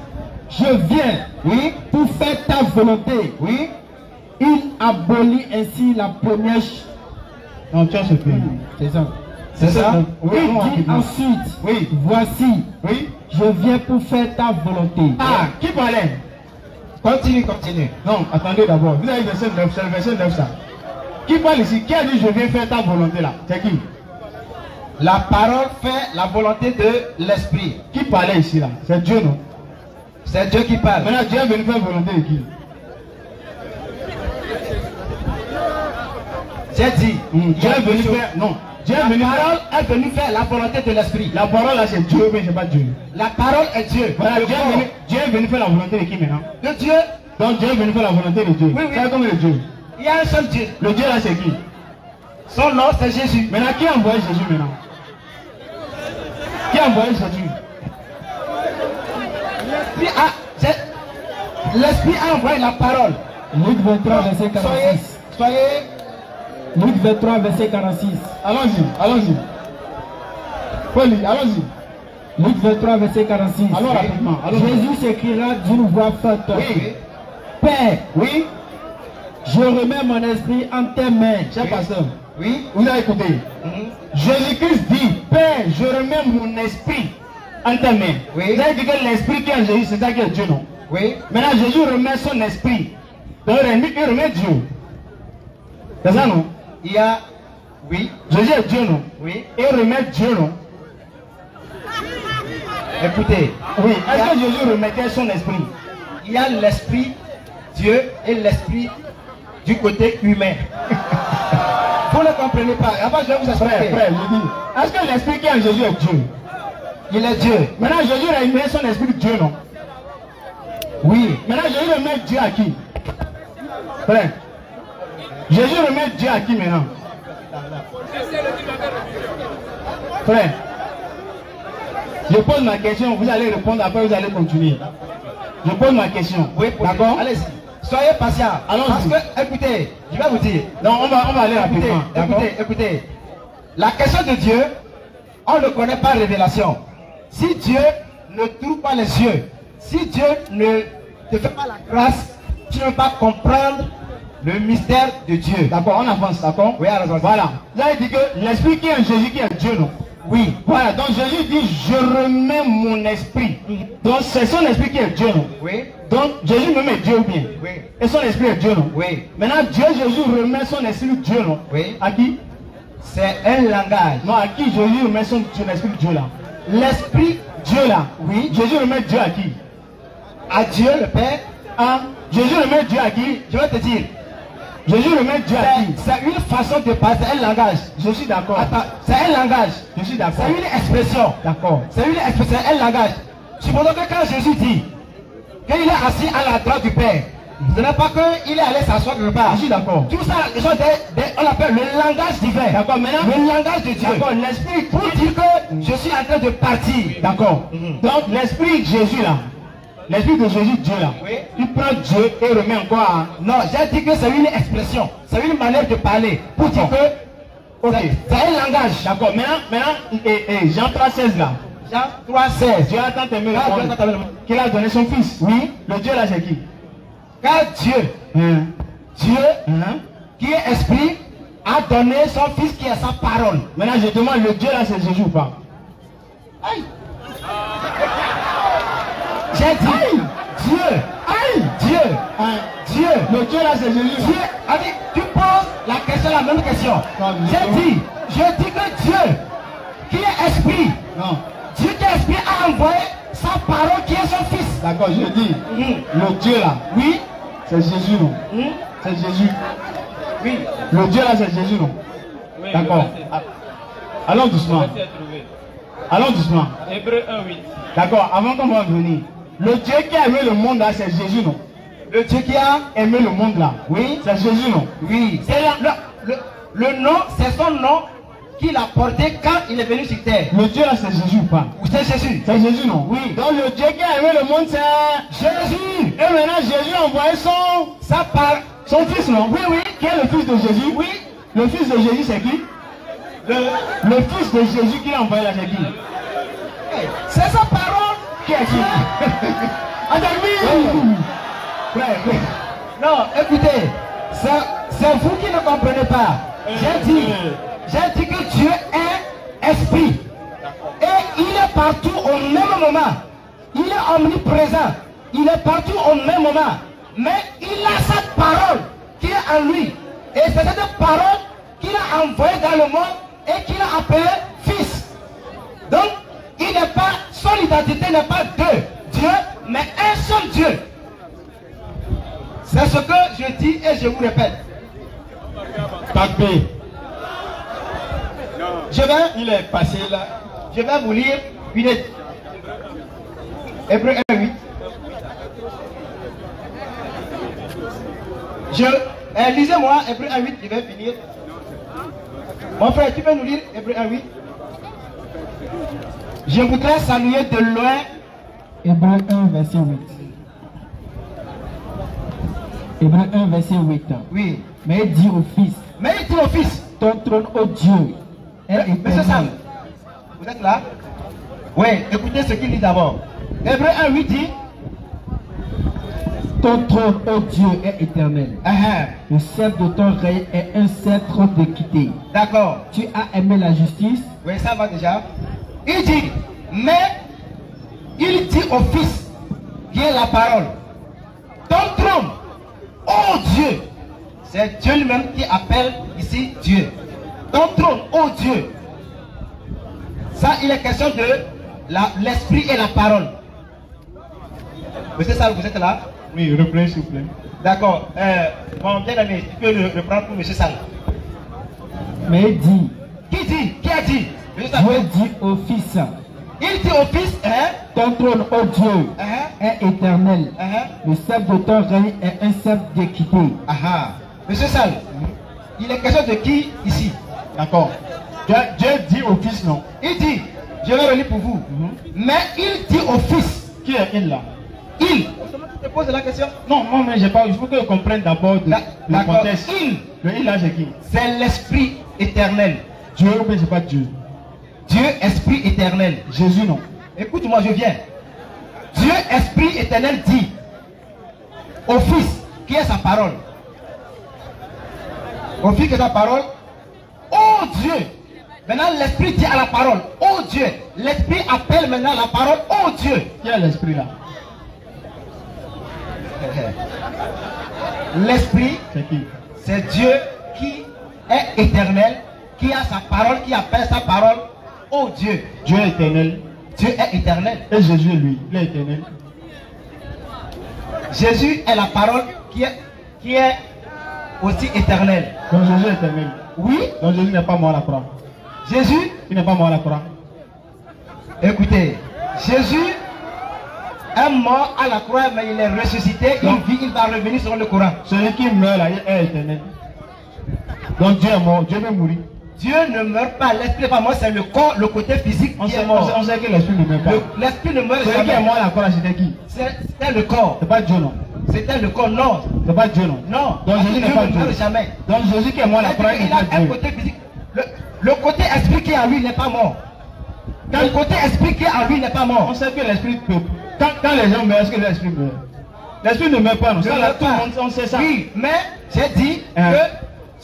S3: je viens,
S6: Oui.
S3: pour faire ta volonté.
S6: Oui.
S3: Il abolit ainsi la première.
S6: Non, tu as ce pays.
S3: C'est ça.
S6: C'est ça? Oui,
S3: Il
S6: non,
S3: dit
S6: rapidement.
S3: ensuite,
S6: Oui.
S3: voici,
S6: Oui.
S3: je viens pour faire ta volonté.
S6: Ah, qui parlait?
S2: Continue.
S6: Non, attendez d'abord. Vous avez le verset 9, c'est le verset 9 ça. Qui parle ici? Qui a dit je viens faire ta volonté là? C'est qui?
S2: La parole fait la volonté de l'esprit.
S6: Qui parlait ici là? C'est Dieu, non?
S2: C'est Dieu qui parle.
S6: Maintenant Dieu est venu faire volonté de qui?
S2: J'ai dit.
S6: Dieu est venu faire. Non. Dieu est
S2: La
S6: venu faire.
S2: parole est venue faire la volonté de l'esprit.
S6: La parole là c'est Dieu, mais c'est pas Dieu.
S2: La parole est Dieu.
S6: Voilà,
S2: Le corps
S6: Dieu est venu faire la volonté de qui maintenant?
S2: de Dieu.
S6: Donc Dieu est venu faire la volonté de Dieu.
S2: Oui.
S6: C'est comme le Dieu.
S2: Il y a un seul Dieu.
S6: Le Dieu là c'est qui?
S2: Son nom c'est Jésus.
S6: Maintenant qui a envoyé Jésus maintenant? Qui a envoyé Jésus?
S2: L'esprit a envoyé la parole.
S3: Luc 23, verset 46.
S2: Soyez.
S3: Luc 23, verset 46.
S6: Allons-y. Paul, allons-y.
S3: Luc 23, verset 46.
S6: Allons rapidement.
S3: Jésus s'écrira d'une voix forte.
S6: Oui.
S3: Père,
S6: Oui.
S3: je remets mon esprit en tes mains.
S6: Cher pasteur,
S2: Oui.
S6: vous avez écouté. Jésus-Christ dit, Père, je remets mon esprit en tes mains.
S2: Oui.
S6: Vous avez dit que l'esprit qui est en Jésus, c'est ça qui est Dieu, non?
S2: Oui.
S6: Maintenant, Jésus remet son esprit. Donc, il remet Dieu. C'est ça, non?
S2: Il y a. Oui.
S6: Jésus est Dieu, non?
S2: Oui.
S6: Et il remet Dieu, non?
S2: Écoutez.
S6: Oui. Est-ce que Jésus remettait son esprit?
S2: Il y a l'esprit Dieu et l'esprit du côté humain. Vous ne comprenez pas. Avant, je vais vous expliquer.
S6: Frère, je dis, est-ce que l'esprit qui est en Jésus est Dieu?
S2: Il est Dieu.
S6: Maintenant, Jésus remet son esprit Dieu, non?
S2: Oui.
S6: Maintenant, Jésus remet Dieu à qui? Frère, Jésus remet Dieu à qui maintenant? Frère, je pose ma question, vous allez répondre, après vous allez continuer. Je pose ma question.
S2: Oui,
S6: d'accord?
S2: Allez-y. soyez patient.
S6: Allons-y.
S2: Parce que, écoutez, je vais vous dire.
S6: Non, on va aller rapidement.
S2: Écoutez. La question de Dieu, on ne connaît pas révélation. Si Dieu ne trouve pas les yeux, si Dieu ne te fait pas la grâce, tu ne peux pas comprendre le mystère de Dieu.
S6: D'accord, on avance, d'accord?
S2: Oui, alors,
S6: voilà. Là, il dit que l'esprit qui est en Jésus, qui est Dieu, non?
S2: Oui.
S6: Voilà, donc Jésus dit, je remets mon esprit. Donc c'est son esprit qui est Dieu, non?
S2: Oui.
S6: Donc Jésus me met Dieu ou bien?
S2: Oui.
S6: Et son esprit est Dieu, non?
S2: Oui.
S6: Maintenant, Dieu, Jésus remet son esprit Dieu, non?
S2: Oui.
S6: À qui?
S2: C'est un langage.
S6: Non, à qui Jésus remet son esprit Dieu là? L'esprit Dieu là.
S2: Oui.
S6: Jésus remet Dieu à qui?
S2: À Dieu le Père.
S6: Ah, Jésus remet Dieu à qui?
S2: Je vais te dire.
S6: Jésus remet Dieu à qui?
S2: C'est une façon de parler, c'est un langage.
S6: Je suis d'accord.
S2: Attends, c'est un langage.
S6: Je suis d'accord.
S2: C'est une expression.
S6: D'accord.
S2: C'est une expression, un langage. Supposons que quand Jésus dit qu'il est assis à la droite du Père, ce n'est pas qu'il est allé s'asseoir quelque part.
S6: Je suis d'accord.
S2: Tout ça, on appelle le langage divin.
S6: D'accord, maintenant.
S2: Le langage de Dieu.
S6: D'accord, l'esprit.
S2: Pour dire que je suis en train de partir.
S6: D'accord. Donc l'esprit de Jésus là. L'esprit de Jésus, Dieu là.
S2: Oui.
S6: Il prend Dieu et remet encore à...
S2: Non, j'ai dit que c'est une expression. C'est une manière de parler. Pour dire que
S6: ok,
S2: c'est un langage.
S6: D'accord, maintenant, Jean 3,16 là.
S2: Jean 3,16.
S6: Dieu a tant aimé le monde qu'il a donné son fils.
S2: Oui.
S6: Le Dieu là, c'est qui?
S2: Car Dieu, qui est esprit, a donné son fils qui est sa parole.
S6: Maintenant, je demande, le Dieu là, c'est Jésus ou pas?
S2: Aïe. J'ai dit Dieu. Aïe. Dieu. Dieu.
S6: Le Dieu là, c'est Jésus.
S2: Dieu. Allez, tu poses la question, la même question. Je dis que Dieu, qui est esprit,
S6: Non.
S2: Dieu qui est esprit, a envoyé sa parole qui est son fils.
S6: D'accord, je dis, le Dieu là,
S2: Oui.
S6: c'est Jésus, non? C'est Jésus.
S2: Oui.
S6: Le Dieu là, c'est Jésus, non?
S5: Oui,
S6: D'accord. Allons doucement.
S5: le verset est trouvé.
S6: Allons doucement.
S5: Hébreu 1:8.
S6: D'accord, avant qu'on va venir. Le Dieu qui a aimé le monde là, c'est Jésus, non?
S2: Le Dieu qui a
S6: Aimé le monde là.
S2: Oui.
S6: C'est Jésus, non?
S2: Oui. C'est le nom, c'est son nom qu'il a porté quand il est venu sur terre.
S6: Le Dieu là, c'est Jésus ou pas?
S2: Ou c'est Jésus?
S6: C'est Jésus, non?
S2: Oui.
S6: Donc le Dieu qui a aimé le monde, c'est
S2: Jésus.
S6: Et maintenant, Jésus a envoyé
S2: Ça parle.
S6: son fils, non?
S2: Oui, oui.
S6: Qui est le fils de Jésus?
S2: Oui.
S6: Le fils de Jésus, c'est qui? Le fils de Jésus qui l'a envoyé là, c'est qui?
S2: C'est sa parole.
S6: Qui est qui? Frère,
S2: Non, écoutez, c'est vous qui ne comprenez pas. J'ai dit que Dieu est esprit. Et il est partout au même moment. Il est omniprésent. Il est partout au même moment. Mais il a sa parole qui est en lui. Et c'est cette parole qu'il a envoyée dans le monde et qu'il a appelé fils. Donc, il n'est pas, son identité n'est pas deux dieux, mais un seul Dieu. C'est ce que je dis et je vous répète.
S6: Tapé.
S2: Il est passé là. Je vais vous lire une Hébreu 1:8. Lisez-moi Hébreu 1:8, je vais finir. Mon frère, tu peux nous lire Hébreu 1:8? Je voudrais saluer de loin.
S7: Hébreu 1, verset 8. Hébreu 1, verset 8.
S2: Oui.
S7: Mais il dit au Fils,
S2: Mais il dit au Fils,
S7: ton trône, ô Dieu, est
S2: Monsieur Sam,
S7: éternel.
S2: vous êtes là? Oui, écoutez ce qu'il dit d'abord. Hébreu 1:8 dit,
S7: Ton trône, ô Dieu, est éternel. Le sceptre de ton règne est un sceptre d'équité.
S2: d'accord.
S7: Tu as aimé la justice.
S2: Oui, ça va déjà. Il dit, mais il dit au Fils, qui est la parole, ton trône, ô Dieu, c'est Dieu lui-même qui appelle ici Dieu. Ton trône, ô Dieu. Ça, il est question de l'esprit et la parole. Monsieur Sal, vous êtes là?
S6: Oui, reprenez s'il vous plaît.
S2: D'accord. Mon bien-aimé, tu peux le reprendre pour Monsieur Sal.
S7: Mais il dit,
S2: Qui dit? Qui a dit? Monsieur Sal.
S7: Dieu dit au Fils,
S2: Il dit au Fils,
S7: ton trône, ô Dieu, est éternel. Le sceptre de ton règne est un sceptre d'équité.
S2: Monsieur Sal, il est question de qui ici?
S6: D'accord. Dieu dit au Fils, non?
S2: Il dit, je vais relire pour vous. Mais il dit au Fils,
S6: Qui est il là?
S2: Il. Tu te poses la question?
S6: Non, moi, mais j'ai pas. Il faut que je comprenne d'abord le contexte.
S2: Il.
S6: Le il là, c'est qui?
S2: C'est l'esprit éternel.
S6: Dieu, mais c'est pas Dieu.
S2: Dieu, esprit éternel.
S6: Jésus, non.
S2: Écoute-moi, je viens. Dieu, esprit éternel, dit au Fils, qui est sa parole. Au Fils qui est sa parole. Oh Dieu. Maintenant, l'esprit dit à la parole. Oh Dieu. L'esprit appelle maintenant la parole. Oh Dieu.
S6: Qui est l'esprit là?
S2: L'esprit,
S6: C'est qui?
S2: c'est Dieu qui est éternel, qui a sa parole, qui appelle sa parole. Oh Dieu.
S6: Dieu est éternel.
S2: Dieu est éternel.
S6: Et Jésus est lui. Il est éternel.
S2: Jésus est la parole qui est aussi éternelle.
S6: Donc Jésus est éternel.
S2: Oui.
S6: Donc Jésus n'est pas mort à la croix.
S2: Jésus,
S6: Il n'est pas mort à la croix.
S2: écoutez, Jésus est mort à la croix, mais il est ressuscité, il vit, il va revenir selon le Coran.
S6: Celui qui meurt là, il est éternel. Donc Dieu est mort. Dieu va mourir.
S2: Dieu ne meurt pas, l'esprit n'est pas mort, c'est le corps, le côté physique qui est mort.
S6: On sait que l'esprit ne meurt pas.
S2: L'esprit ne meurt
S6: Celui qui est
S2: jamais.
S6: mort à la croix, c'était qui?
S2: C'était le corps.
S6: C'est pas Dieu, non.
S2: C'était le corps, non.
S6: C'est pas Dieu, non.
S2: Non.
S6: Donc Jésus n'est
S2: Dieu
S6: pas
S2: ne
S6: Dieu.
S2: meurt jamais.
S6: Donc Jésus qui est mort à la croix, il n'est
S2: Il a
S6: pas
S2: un
S6: Dieu.
S2: côté physique. Le côté esprit qui est en lui n'est pas mort. Le côté esprit qui est en lui n'est pas mort.
S6: On sait que l'esprit peut. Quand les gens meurent, est-ce que l'esprit meurt? L'esprit ne meurt pas, non. Ça, là, tout le monde, on sait ça.
S2: Oui, mais j'ai dit que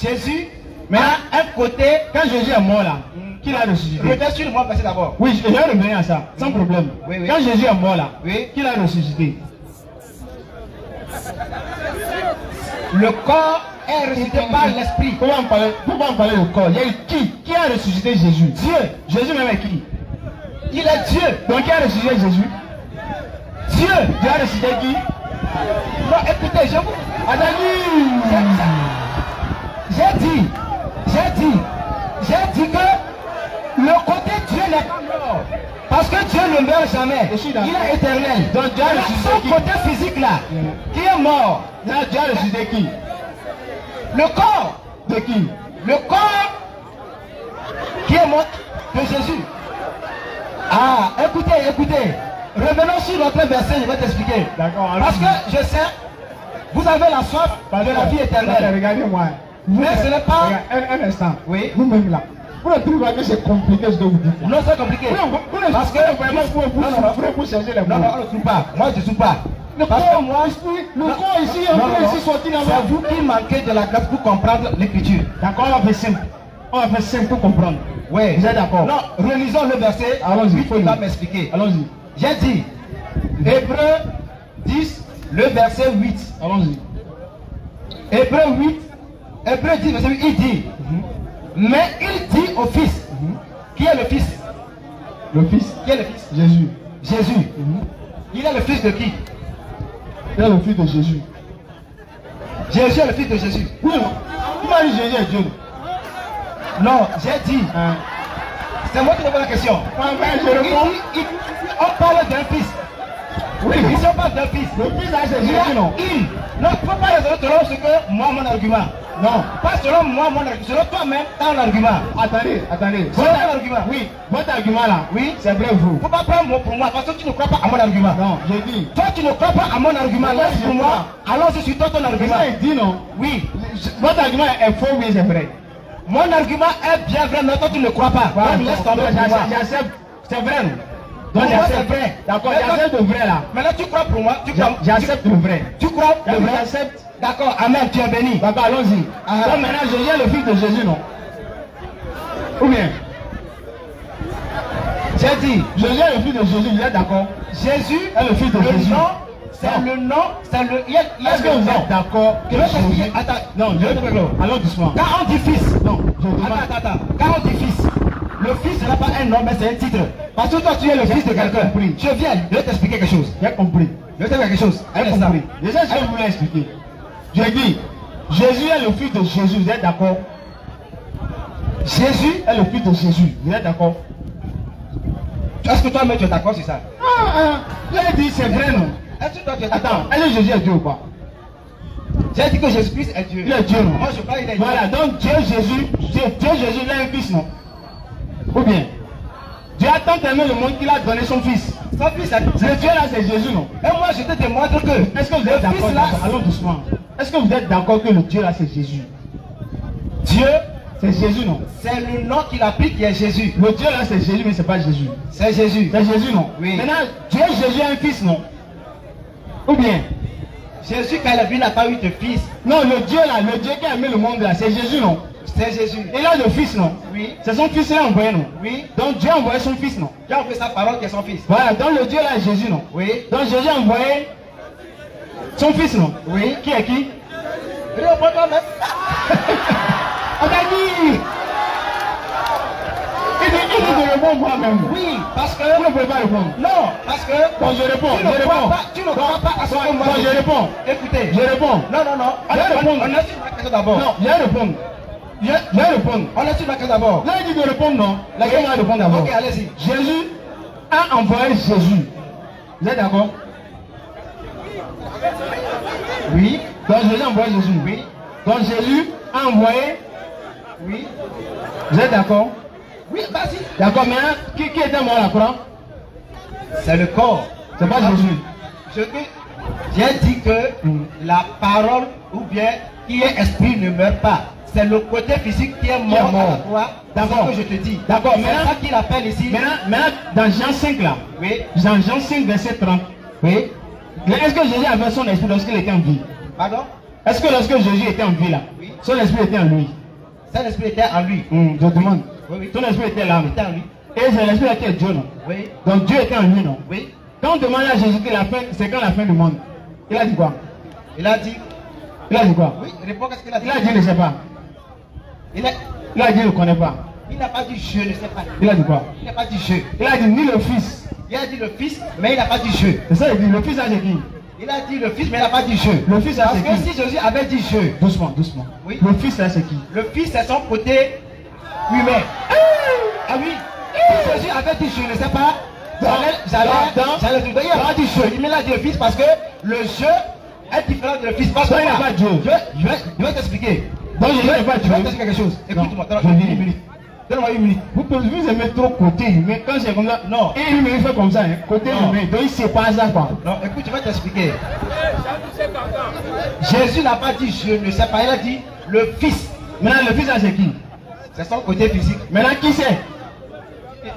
S2: Jésus
S6: Mais
S2: a un côté.
S6: quand Jésus est mort là, qui l'a ressuscité?
S2: Reviens sur moi, passer d'abord.
S6: Oui, je vais revenir à ça, sans problème.
S2: Oui, oui.
S6: Quand Jésus est mort là,
S2: Oui.
S6: qui l'a ressuscité?
S2: Le corps est ressuscité par l'esprit.
S6: Pourquoi on parler du corps? Il y a eu qui a ressuscité Jésus? Dieu. Jésus même est qui?
S2: Il est Dieu.
S6: Donc qui a ressuscité Jésus?
S2: Dieu.
S6: Dieu a ressuscité qui?
S2: Non, écoutez, je vous. J'ai dit que le côté Dieu n'est pas mort. Parce que Dieu ne meurt jamais. Il est éternel.
S6: Donc Dieu a ressuscité
S2: son
S6: qui?
S2: côté physique là, qui est mort.
S6: Dieu a ressuscité qui?
S2: Le corps.
S6: De qui?
S2: Le corps qui est mort de Jésus. Ah, écoutez. Revenons sur notre verset, je vais t'expliquer.
S6: D'accord.
S2: Parce que je sais, vous avez la soif de la vie éternelle.
S6: Regardez-moi.
S2: Mais ce n'est pas.
S6: Un instant.
S2: Oui.
S6: Vous-même là. Vous ne trouvez pas que c'est compliqué ce que vous dites là?
S2: Non, c'est compliqué. Parce que
S6: vraiment vous changer les mots.
S2: non, on ne trouve pas. Moi, je ne trouve pas.
S6: Le
S2: Parce
S6: corps,
S2: que moi,
S6: le corps ici, on peut ici sortir là-bas.
S2: c'est vous qui manquez de la grâce pour comprendre l'écriture.
S6: D'accord, on va faire simple. On va faire simple pour comprendre.
S2: Oui.
S6: Vous êtes d'accord?
S2: Non, relisons le verset.
S6: Allons-y.
S2: Il va m'expliquer.
S6: Allons-y.
S2: J'ai dit, Hébreux 10, le verset 8.
S6: Allons-y.
S2: Hébreux 8, Hébreux 10, verset 8, il dit, mais il dit au Fils, qui est le Fils?
S6: Le Fils.
S2: Qui est le Fils?
S6: Jésus.
S2: Jésus. Il est le Fils de qui?
S6: Il est le Fils de Jésus.
S2: Jésus est le Fils de Jésus.
S6: Oui, non. Tu m'as dit Jésus est Dieu.
S2: Non, j'ai dit, c'est moi qui te pose la question.
S6: Je réponds.
S2: On parle d'un Fils. Oui, ici on parle d'un Fils.
S6: Le Fils là, c'est
S2: Il y a
S6: Jésus, non?
S2: il. Non, tu ne peux pas raisonner selon ce que moi, mon argument.
S6: Non.
S2: Pas selon moi, mon argument. Selon toi-même, ton argument.
S6: Attendez.
S2: C'est ton argument.
S6: Oui, votre argument là,
S2: Oui.
S6: c'est vrai vous.
S2: Il ne faut pas prendre pour moi parce que tu ne crois pas à mon argument.
S6: Non, j'ai dit.
S2: Toi, tu ne crois pas à mon argument. Laisse pour moi. Alors, je suis toi ton argument.
S6: Il dit non.
S2: Oui.
S6: Votre argument est faux, oui, c'est vrai.
S2: Mon argument est bien vrai, mais toi, tu ne crois pas. Donc, laisse tomber pour moi.
S6: J'accepte. C'est vrai, non?
S2: Pour
S6: Donc,
S2: moi,
S6: j'accepte.
S2: c'est vrai.
S6: D'accord, j'accepte le vrai là.
S2: Maintenant, tu crois pour moi.
S6: J'accepte le vrai.
S2: Tu crois le vrai.
S6: J'accepte.
S2: D'accord, amen, tu es béni.
S6: D'accord, allons-y. Donc maintenant, Jésus est le Fils de Jésus, non? Ou bien?
S2: J'ai dit,
S6: Jésus est le Fils de Jésus, vous êtes d'accord?
S2: Jésus
S6: est le Fils de Jésus.
S2: nom, c'est le nom, c'est le.
S6: Est-ce que vous êtes d'accord que
S2: Je vais t'expliquer.
S6: Jésus...
S2: Attends,
S6: Non, je vais te parler. Allons doucement.
S2: quand on dit fils,
S6: Non, je demande.
S2: attends. Quand on dit fils, le fils n'est pas un nom, mais c'est un titre. Parce que toi, tu es le fils de quelqu'un.
S6: compris.
S2: Je viens, je vais t'expliquer quelque chose.
S6: J'ai compris.
S2: Je vais t'expliquer quelque chose. Un
S6: J'ai
S2: instant.
S6: compris. Je sais ce que je voulais expliquer. J'ai dit, Jésus est le Fils de Jésus, vous êtes d'accord?
S2: Jésus,
S6: Est le Fils de Jésus, vous êtes d'accord?
S2: est-ce que toi-même tu es d'accord sur ça?
S6: J'ai dit, c'est vrai, non?
S2: Est-ce que toi tu es
S6: Attends,
S2: d'accord?
S6: est-ce que Jésus est Dieu ou pas?
S2: J'ai dit que Jésus-Christ est Dieu.
S6: Il est Dieu, non?
S2: Moi, je parle, il est Dieu.
S6: Voilà, donc Dieu Jésus, il a un fils, non? Ou bien?
S2: Dieu a tant aimé le monde qu'il a donné son fils.
S3: Son fils a dit.
S2: Le Dieu là, c'est Jésus, non?
S3: Et moi, je te démontre que.
S2: Est-ce que vous êtes d'accord? Allons doucement. Est-ce que vous êtes d'accord que le Dieu là, c'est Jésus? Dieu, c'est Jésus, non?
S3: C'est le nom qu'il a pris qui est Jésus.
S2: Le Dieu là, c'est Jésus, mais c'est pas Jésus.
S3: C'est Jésus.
S2: C'est Jésus, non?
S3: Oui.
S2: Maintenant, Dieu, Jésus a un fils, non? Ou bien?
S3: Jésus, quand il a vu, il n'a pas eu de fils.
S2: Non, le Dieu là, le Dieu qui a aimé le monde là, c'est Jésus, non?
S3: C'est Jésus.
S2: Il a le fils, non?
S3: Oui.
S2: C'est son fils qui l'a envoyé, non?
S3: Oui.
S2: Donc Dieu a envoyé son fils, non?
S3: Dieu a envoyé sa parole qui est son fils.
S2: Voilà, donc le Dieu là est Jésus, non?
S3: Oui.
S2: Donc Jésus a envoyé son fils, non?
S3: Oui.
S2: Qui est qui?
S3: Réponds toi-même.
S2: On a dit! Il dit de répondre moi-même.
S3: Oui, parce que.
S2: Vous ne pouvez pas répondre.
S3: Non, parce que.
S2: Bon, je réponds,
S3: Tu ne
S2: je
S3: crois
S2: réponds.
S3: pas, tu ne crois pas à ce que moi
S2: Bon, je réponds.
S3: Écoutez.
S2: Je réponds.
S3: Non, non, non.
S2: Allez répondre.
S3: On a dit ma question d'abord.
S2: Non, je vais répondre. Je vais répondre.
S3: On a dit ma question d'abord.
S2: Là, il dit de répondre, non? Là, il va répondre d'abord.
S3: Ok, allez-y.
S2: Jésus a envoyé Jésus. Vous êtes d'accord? Oui. Donc Jésus a envoyé Jésus. Oui. Donc Jésus a envoyé.
S3: Oui.
S2: Vous êtes d'accord?
S3: Oui, vas-y.
S2: D'accord, maintenant, qui était mort à la croix?
S3: C'est le corps.
S2: C'est pas Jésus.
S3: J'ai dit que la parole ou bien qui est esprit ne meurt pas. C'est le côté physique qui est mort à la croix.
S2: D'accord.
S3: C'est ce que je te dis.
S2: D'accord,
S3: c'est
S2: maintenant,
S3: ça qu'il appelle ici.
S2: Maintenant, dans Jean 5 là.
S3: Oui.
S2: Dans Jean 5, verset 30. Oui. Est-ce que Jésus avait son esprit lorsqu'il était en vie?
S3: Pardon?
S2: Est-ce que lorsque Jésus était en vie là,
S3: oui,
S2: son esprit était en lui?
S3: Son esprit était en lui.
S2: Je demande.
S3: Oui, oui.
S2: Son esprit était là.
S3: Il était en lui.
S2: Et c'est l'esprit était Dieu, non?
S3: Oui.
S2: Donc Dieu était en lui, non?
S3: Oui.
S2: Quand on demande à Jésus que la fin, c'est quand la fin du monde, il a dit quoi?
S3: Il a dit.
S2: Il a dit quoi?
S3: Oui, réponds à ce qu'il a dit.
S2: Il a dit, il ne sait pas. Il a dit, il ne connaît pas.
S3: Il n'a pas dit je ne sais pas.
S2: Il a dit quoi?
S3: Il n'a pas dit je.
S2: Il a dit ni le fils.
S3: Il a dit le fils, mais il n'a pas dit je.
S2: C'est ça, il dit le fils a dit qui?
S3: Il a dit le fils, mais il n'a pas dit je.
S2: Le fils a
S3: Parce
S2: c'est
S3: que
S2: qui?
S3: si Jésus avait dit je.
S2: Doucement, doucement.
S3: Oui.
S2: Le fils là c'est qui?
S3: Le fils c'est son côté humain. Ah oui. Si Jésus avait dit je ne sais pas, j'allais te dire, il a dit je. Mais il a dit le fils parce que le je est différent de le fils. Parce que
S2: il n'a pas Dieu.
S3: Je vais t'expliquer.
S2: Donc je n'ai pas Dieu.
S3: Je vais t'expliquer quelque chose. Écoute-moi,
S2: je
S3: donne-moi
S2: dis.
S3: une minute. Donne-moi une minute.
S2: Vous aimez trop côté humain. Quand c'est comme ça,
S3: non.
S2: Et humain il fait comme ça, hein. Côté
S3: Non.
S2: humain. Donc il sait pas ça quoi.
S3: Non, écoute, je vais t'expliquer. Jésus n'a pas dit je ne sais pas, il a dit le fils.
S2: Maintenant le fils là c'est qui?
S3: C'est son côté physique.
S2: Maintenant qui c'est?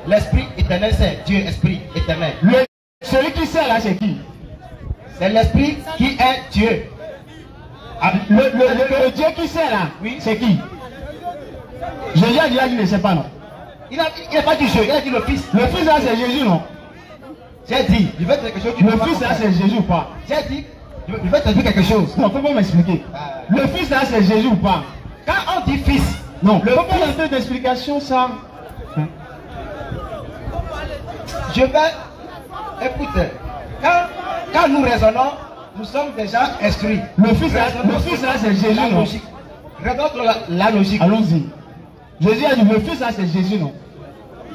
S3: L'esprit éternel c'est Dieu, esprit éternel.
S2: Celui qui sait là c'est qui?
S3: C'est l'esprit qui est Dieu.
S2: Le Dieu qui sait là,
S3: oui,
S2: c'est qui? Jésus a dit il ne sait pas non.
S3: Il n'a pas dit je, il a dit le fils.
S2: Le fils là c'est Jésus non?
S3: J'ai dit, je vais te dire quelque chose.
S2: Le fils là c'est Jésus ou pas?
S3: J'ai dit, je vais te dire quelque chose.
S2: Non, faut pas m'expliquer. Le fils là c'est Jésus ou pas?
S3: Quand on dit fils,
S2: non,
S3: le
S2: faut pas lancer d'explication ça.
S3: Je vais, écoutez, quand nous raisonnons, nous sommes déjà instruits.
S2: Le fils là c'est Jésus
S3: la
S2: non?
S3: logique. Raisonnons la logique.
S2: Allons-y. Jésus a dit le fils là c'est Jésus non?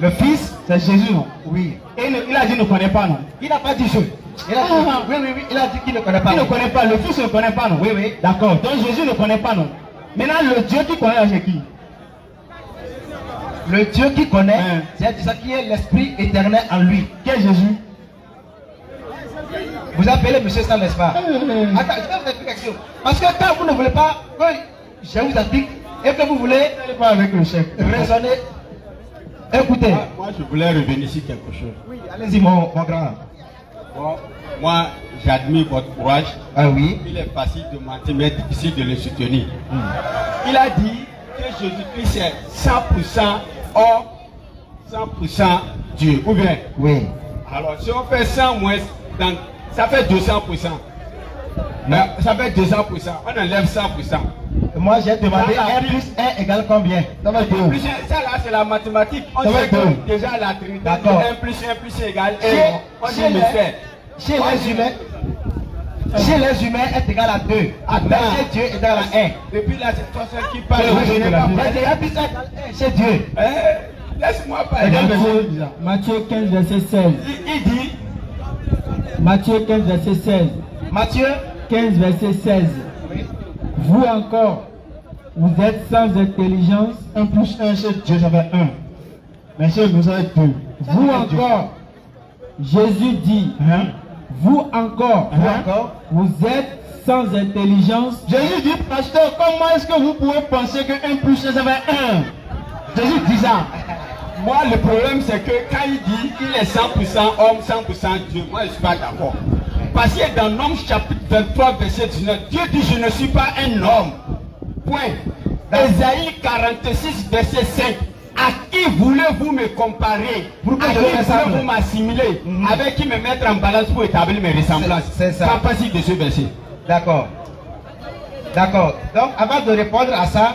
S3: Le fils,
S2: c'est Jésus non?
S3: Oui.
S2: Et il a dit il ne connaît pas non?
S3: Il n'a pas dit je. Il a dit, oui, il a dit qu'il ne connaît pas.
S2: Il ne connaît pas, le fils ne connaît pas non?
S3: Oui, oui.
S2: D'accord, donc Jésus ne connaît pas non? Maintenant le Dieu qui connaît c'est qui?
S3: Le Dieu qui connaît, c'est ça qui est l'esprit éternel en lui.
S2: Qui est Jésus?
S3: Vous appelez monsieur ça, n'est-ce pas? Attends, je vais vous expliquer quelque chose. Parce que quand vous ne voulez pas que je vous explique et que vous voulez
S2: pas avec le chef
S3: raisonner, écoutez.
S4: Moi, je voulais revenir sur quelque chose.
S3: Oui, allez-y, mon grand.
S4: Bon, moi, j'admire votre courage.
S3: Ah oui.
S4: Il est facile de mentir, mais difficile de le soutenir. Il a dit que Jésus-Christ est 100% homme, 100% Dieu. Ou bien?
S3: Oui.
S4: Alors, si on fait 100 moins, ça fait 200%. Ça fait 200%. On enlève 100%.
S3: Moi, j'ai demandé 1 plus 1 égale combien? Ça va être 2.
S4: Ça là, c'est la mathématique. On sait que déjà la Trinité, 1 plus 1 égale 1. On dit le fait.
S3: Chez les humains, est égal à 2. Mais chez Dieu est égal à 1.
S4: Depuis là, c'est toi seul qui parle.
S3: Je n'ai pas parlé. 1 plus 1 égale 1 chez Dieu.
S4: Laisse-moi parler.
S7: Matthieu 15, verset 16.
S4: Il dit.
S7: Matthieu 15, verset 16.
S3: Matthieu
S7: 15, verset 16.
S3: Oui.
S7: Vous encore, vous êtes sans intelligence.
S2: 1 plus 1 chez Dieu ça fait 1. Mais chez nous ça fait 2.
S7: Vous encore, Jésus dit, vous encore, vous êtes sans intelligence.
S2: Jésus dit, pasteur, comment est-ce que vous pouvez penser que 1 plus 1 ça fait 1? Jésus dit ça.
S4: Moi, le problème, c'est que quand il dit qu'il est 100% homme, 100% Dieu, moi, je ne suis pas d'accord. Parce que dans Nombre chapitre 23, verset 19, Dieu dit, je ne suis pas un homme. Point. Ésaïe 46, verset 5. À qui voulez-vous me comparer? À qui voulez-vous m'assimiler? Avec qui me mettre en balance pour établir mes ressemblances?
S5: C'est ça.
S4: Pas facile de ce verset.
S5: D'accord. D'accord. Donc, avant de répondre à ça,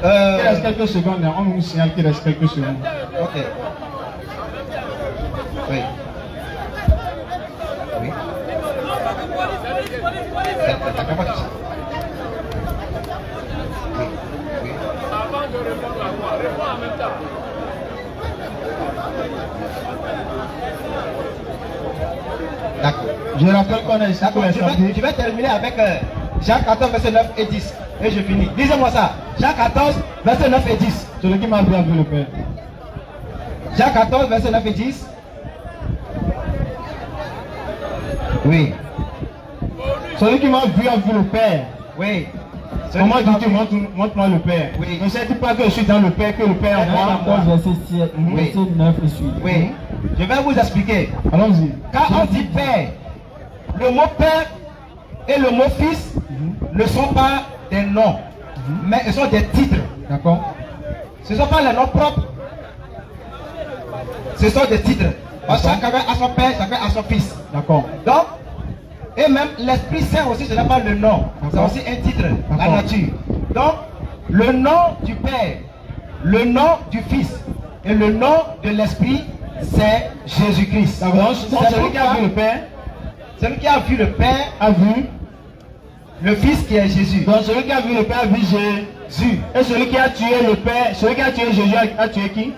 S6: Il reste quelques secondes, on nous signale qu'il reste quelques secondes.
S5: ok. Oui. Oui. D'accord, pas de souci. Oui. Oui.
S8: Avant de répondre à quoi? Réponds en même temps.
S5: D'accord.
S6: Je rappelle qu'on a ici pour les samedis.
S5: Je vais terminer avec Jean 14, verset 9 et 10. Et je finis. Lisez-moi ça. Jean 14, verset 9 et 10.
S6: Celui qui m'a vu a vu le Père.
S5: Jean 14, verset 9 et 10. Oui.
S6: Celui qui m'a vu a vu le Père.
S5: Oui.
S6: Comment dis-tu, montre-moi le Père?
S5: Oui.
S6: Ne sais-tu pas que je suis dans le Père, que le Père en moi?
S7: 14, verset 9 et suite.
S5: Oui. Je vais vous expliquer.
S6: Allons-y.
S5: Quand on dit Père, le mot Père et le mot Fils ne sont pas des noms, mais ils sont des titres.
S6: D'accord.
S5: Ce ne sont pas les noms propres. Ce sont des titres. Parce que chacun a son Père, chacun a son Fils.
S6: D'accord.
S5: Donc, et même l'Esprit Saint aussi, ce n'est pas le nom. C'est aussi un titre, la nature. Donc, le nom du Père, le nom du Fils et le nom de l'Esprit, c'est Jésus-Christ.
S6: Donc, celui qui a vu le Père,
S5: celui qui a vu le Père
S6: a vu
S5: le Fils qui est Jésus.
S6: Donc celui qui a vu le Père a vu Jésus. Et celui qui a tué le Père, celui qui a tué Jésus a tué qui?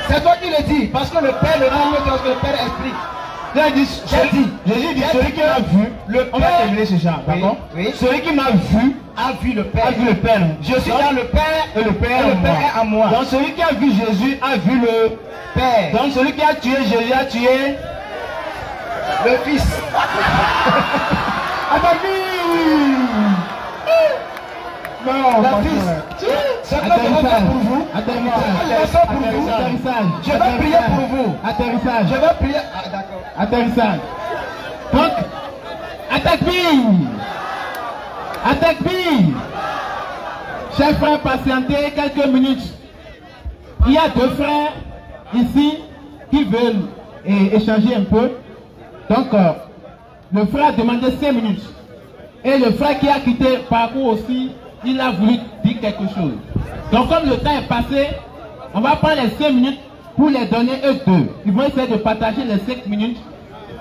S5: C'est toi qui le dis, parce que le Père, le nom, parce que le Père est Esprit.
S6: Jésus dit celui qui m'a vu, on va terminer ce genre, d'accord?
S5: Oui.
S6: Celui qui m'a vu
S5: a vu le Père.
S6: a vu le Père.
S5: Je suis dans le Père
S6: et le Père
S5: est en moi.
S6: Donc celui qui a vu Jésus a vu le
S5: Père.
S6: Donc celui qui a tué Jésus a tué
S5: le Fils.
S6: Non,
S5: la Fils. C'est comme pour vous. Je vais prier pour vous.
S6: Atterrissage.
S5: Je vais prier. Ah, d'accord.
S6: Atterrissage. Donc, attaque-bille. Chers frères, patientez quelques minutes. Il y a deux frères ici qui veulent échanger un peu. Donc, le frère a demandé 5 minutes. Et le frère qui a quitté le parcours aussi, il a voulu dire quelque chose. Donc, comme le temps est passé, on va prendre les 5 minutes pour les donner eux deux. Ils vont essayer de partager les 5 minutes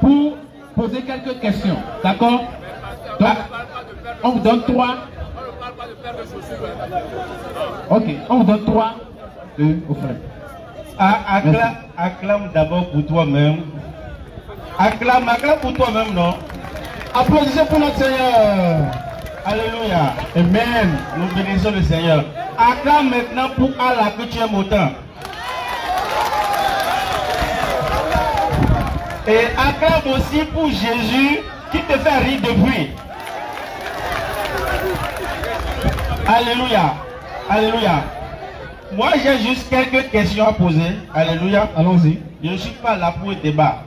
S6: pour poser quelques questions. D'accord? Donc, on vous donne 3. Ok, on vous donne 3 au frère.
S5: Acclame d'abord pour toi-même. Acclame pour toi-même, non?
S6: Applaudissez pour notre Seigneur.
S5: Alléluia.
S6: Amen.
S5: Nous bénissons le Seigneur. Acclame maintenant pour Allah que tu aimes autant. Et acclame aussi pour Jésus qui te fait rire depuis. Alléluia. Alléluia. Moi j'ai juste quelques questions à poser. Alléluia.
S6: Allons-y.
S5: Je ne suis pas là pour le débat.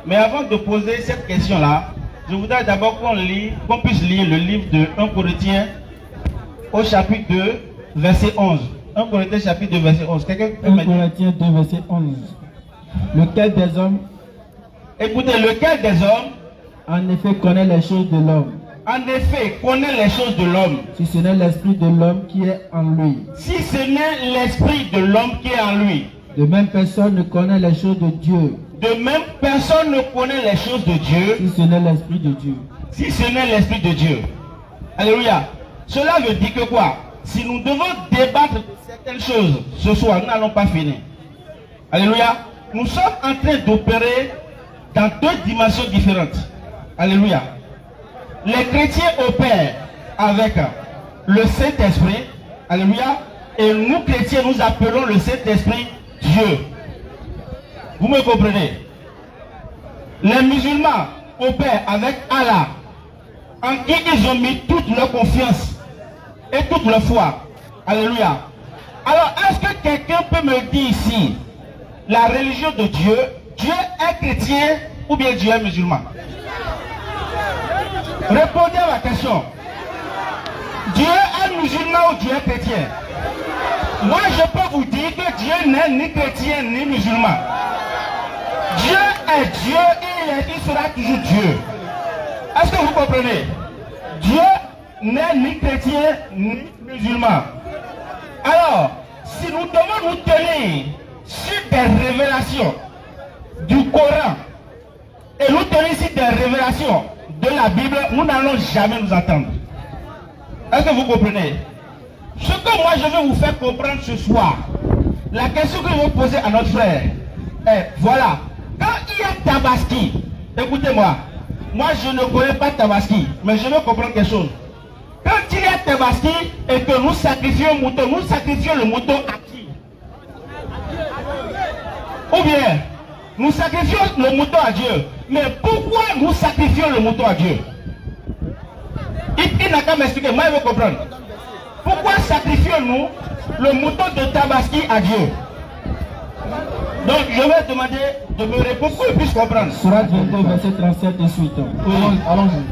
S5: Mais avant de poser cette question-là, je voudrais d'abord qu'on puisse lire le livre de 1 Corinthiens au chapitre 2, verset 11. 1 Corinthiens chapitre 2, verset 11. Quelqu'un peut
S7: 1
S5: me dire?
S7: Corinthiens 2, verset 11. Lequel des hommes,
S5: Écoutez, lequel des hommes,
S7: en effet, connaît les choses de l'homme,
S5: en effet, connaît les choses de l'homme,
S7: si ce n'est l'esprit de l'homme qui est en lui?
S5: si ce n'est l'esprit de l'homme qui est en lui?
S7: De même, personne ne connaît les choses de Dieu,
S5: De même, personne ne connaît les choses de Dieu
S7: si ce n'est l'esprit de Dieu.
S5: si ce n'est l'esprit de Dieu. Alléluia. Cela veut dire que quoi? Si nous devons débattre de certaines choses ce soir, nous n'allons pas finir. Alléluia. Nous sommes en train d'opérer dans deux dimensions différentes. Alléluia. Les chrétiens opèrent avec le Saint-Esprit. Alléluia. Et nous chrétiens, nous appelons le Saint-Esprit Dieu. Dieu. Vous me comprenez? Les musulmans opèrent avec Allah, en qui ils ont mis toute leur confiance et toute leur foi. Alléluia. Alors, est-ce que quelqu'un peut me dire ici, la religion de Dieu, Dieu est chrétien ou bien Dieu est musulman? Répondez à la question. Dieu est musulman ou Dieu est chrétien? Moi, je peux vous dire que Dieu n'est ni chrétien ni musulman. Dieu est Dieu et il sera toujours Dieu. Est-ce que vous comprenez? Dieu n'est ni chrétien ni musulman. Alors, si nous devons nous tenir sur des révélations du Coran et nous tenir sur des révélations de la Bible, nous n'allons jamais nous attendre. Est-ce que vous comprenez? Ce que moi je vais vous faire comprendre ce soir, la question que je vais poser à notre frère est, voilà, quand il y a Tabaski, écoutez-moi, moi je ne connais pas Tabaski, mais je veux comprendre quelque chose. Quand il y a Tabaski et que nous sacrifions le mouton, nous sacrifions le mouton à qui? Ou bien, nous sacrifions le mouton à Dieu, mais pourquoi nous sacrifions le mouton à Dieu? Il n'a qu'à m'expliquer, moi je veux comprendre. Pourquoi sacrifions-nous le mouton de Tabaski à Dieu? Donc je vais demander de me répondre pour que je puisse comprendre.
S7: Surat 22, verset 37 et suite.
S5: Oui.
S2: Allons-y.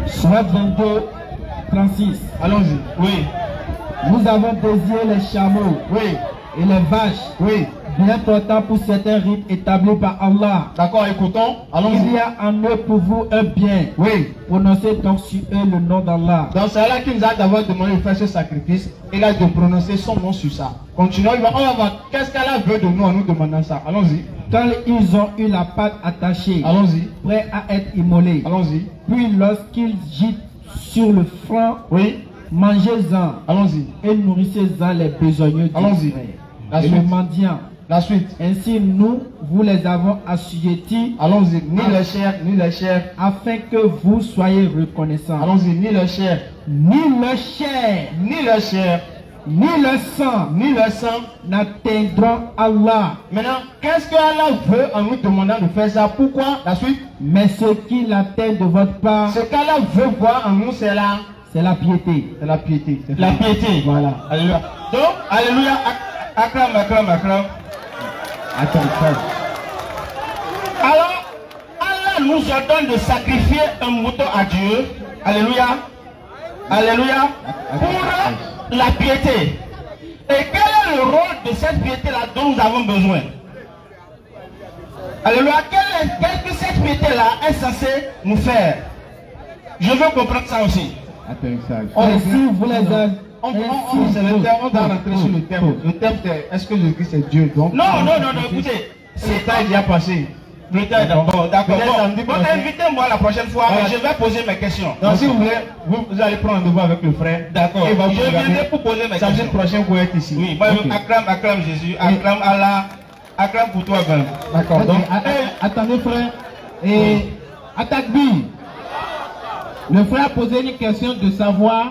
S7: Surat 22, 36.
S2: Allons-y.
S5: Oui.
S7: Nous avons désiré les chameaux,
S2: Oui.
S7: et les vaches,
S2: Oui.
S7: bien portant pour certains rites établis par Allah.
S2: D'accord, écoutons.
S7: Il
S2: Allons-y.
S7: y a en eux pour vous un bien.
S2: Oui.
S7: Prononcez donc sur eux le nom d'Allah.
S2: Donc c'est là qu'il nous a d'abord demandé de faire ce sacrifice. Il a de prononcer son nom sur ça. Continuons, on va voir qu'est-ce qu'Allah veut de nous en nous demandant ça. Allons-y.
S7: Quand ils ont eu la pâte attachée,
S2: Allons-y.
S7: prêts à être immolés,
S2: Allons-y.
S7: puis lorsqu'ils gîtent sur le front,
S2: Oui.
S7: mangez-en
S2: Allons-y.
S7: et nourrissez-en les besogneux du
S2: Allons-y.
S7: frère.
S2: La
S7: Et le
S2: suite.
S7: mendiant.
S2: La suite.
S7: Ainsi nous vous les avons assujettis
S2: Allons-y. Ni le chair, ni le chair.
S7: afin que vous soyez reconnaissants.
S2: Allons-y. Ni le chair,
S7: Ni le chair,
S2: ni le chair,
S7: ni le sang
S2: ni le sang.
S7: n'atteindront Allah,
S2: Maintenant, qu'est-ce que Allah veut en nous demandant de faire ça? Pourquoi? La suite.
S7: mais ce qu'il atteint de votre part,
S2: Ce qu'Allah veut voir en nous, c'est la
S7: piété.
S2: C'est la piété. C'est
S5: La
S2: tout.
S5: piété.
S2: Voilà.
S5: Alléluia. Donc, alléluia. Acclame, acclame, acclame.
S7: Attends,
S5: Alors, Allah nous ordonne de sacrifier un mouton à Dieu. Alléluia. Alléluia. Pour la piété. Et quel est le rôle de cette piété-là dont nous avons besoin? Alléluia. Qu'est-ce que cette piété-là est censée nous faire? Je veux comprendre ça aussi.
S7: Ainsi vous les avez.
S2: On va rentrer sur le terme. Le terme, c'est est-ce que Jésus-Christ c'est Dieu? Donc,
S5: Non, écoutez.
S2: le temps est déjà passé.
S5: Le temps est d'accord.
S2: Peut-être samedi
S5: Bon,
S2: prochain.
S5: invitez-moi la prochaine fois,
S2: Voilà.
S5: je vais poser mes questions.
S2: Donc, si vous voulez, vous allez prendre rendez-vous avec le frère.
S5: D'accord.
S2: Et il va vous
S5: Je viendrai
S2: regarder.
S5: pour poser mes
S2: Samedi
S5: questions.
S2: prochain, vous êtes ici.
S5: Oui, moi,
S2: Ok.
S5: acclame Jésus, acclame Allah, acclame pour toi même.
S2: D'accord. Donc,
S7: Attendez frère. Et Atakbi, le frère a posé une question de savoir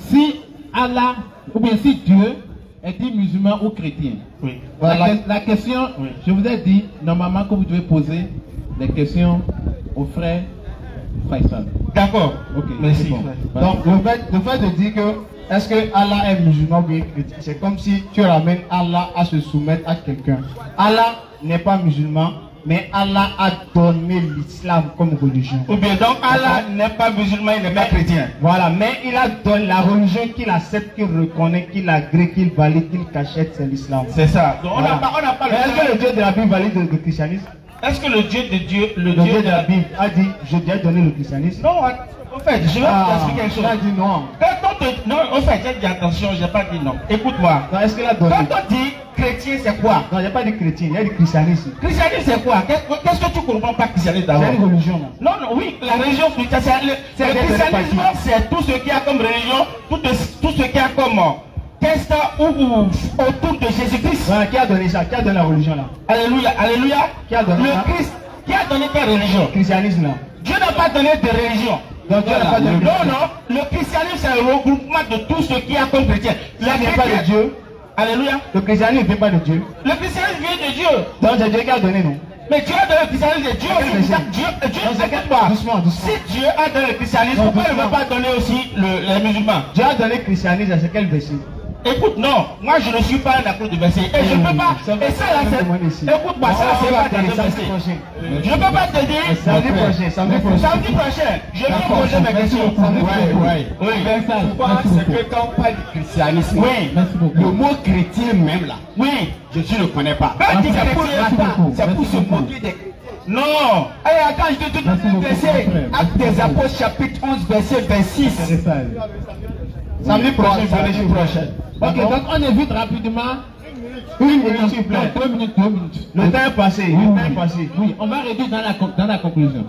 S7: si Allah, ou bien si Dieu est dit musulman ou chrétien.
S5: Oui.
S2: Voilà.
S7: La question,
S5: Oui.
S7: je vous ai dit normalement que vous devez poser des questions au frère Faisal.
S5: D'accord.
S7: Ok,
S5: Merci.
S7: c'est bon.
S5: Voilà.
S2: Donc, le fait de dire que est-ce que Allah est musulman ou bien chrétien, c'est comme si tu ramènes Allah à se soumettre à quelqu'un. Allah n'est pas musulman, mais Allah a donné l'islam comme religion.
S5: Ou bien donc Allah n'est pas musulman, il n'est pas chrétien.
S2: Voilà, mais il a donné la religion qu'il accepte, qu'il reconnaît, qu'il agrée, qu'il valide, qu'il cachette, c'est l'islam.
S5: C'est ça. Donc on n'a pas
S2: Mais est-ce que le Dieu de la Bible valide le christianisme?
S5: Est-ce que le Dieu de Dieu,
S2: Le Dieu de la Bible a dit, je t'ai donné le christianisme?
S5: Non, en fait, je vais t'expliquer quelque chose.
S2: Il a dit non.
S5: Non, en fait, j'ai dit attention, j'ai pas dit non. Écoute-moi.
S2: Non, est-ce qu'il a donné?
S5: Quand on dit chrétien, c'est quoi?
S2: Non, il n'y a pas de chrétien, il y a du christianisme.
S5: Christianisme, c'est quoi? Qu'est-ce que tu comprends par christianisme
S2: C'est
S5: d'abord?
S2: une religion. Là.
S5: Non, oui, la religion chrétienne,
S2: C'est
S5: le
S2: des
S5: christianisme,
S2: partis.
S5: c'est tout ce qu'il y a comme religion, tout ce qu'il y a comme test ou autour de Jésus-Christ.
S2: Voilà, qui a donné ça? Qui a donné la religion là?
S5: Alléluia, alléluia.
S2: Qui a donné ça?
S5: Le Christ, qui a donné quelle religion?
S2: Le christianisme là.
S5: Dieu n'a pas donné de religion.
S2: Donc Dieu n'a
S5: Voilà.
S2: pas donné de
S5: Non,
S2: religion.
S5: non, le christianisme c'est un regroupement de tout ce qu'il y a comme chrétien.
S2: Ça n'est pas de Dieu.
S5: Alléluia.
S2: Le christianisme ne vient pas de Dieu.
S5: Le christianisme vient de Dieu.
S2: Donc c'est Dieu qui a donné, non?
S5: Mais Dieu a donné le christianisme de Dieu aussi. Dieu t'inquiète pas.
S2: Doucement.
S5: Si Dieu a donné le christianisme, pourquoi il ne veut pas donner aussi les musulmans?
S2: Dieu a donné le christianisme, c'est quel verset?
S5: Écoute, non, moi je ne suis pas un accord de verset. Et je ne peux pas. Et ça là, c'est. Écoute-moi, ça c'est pas dans le verset. Je ne peux pas te dire. Samedi prochain. Je vais poser mes questions.
S4: Oui. Pourquoi c'est que quand on parle du christianisme, le mot chrétien même là, je ne le connais pas. C'est pour se moquer des.
S5: Non.
S4: Allez, attends, je te donne le verset. Actes des Apôtres, chapitre 11, verset 26.
S2: Samedi prochain, samedi prochain.
S7: Ok, donc on évite rapidement.
S2: Une minute, s'il vous plaît.
S7: 2 minutes, 2 minutes.
S2: Le temps est passé. Le temps est passé.
S7: Oui, on va réduire dans la conclusion.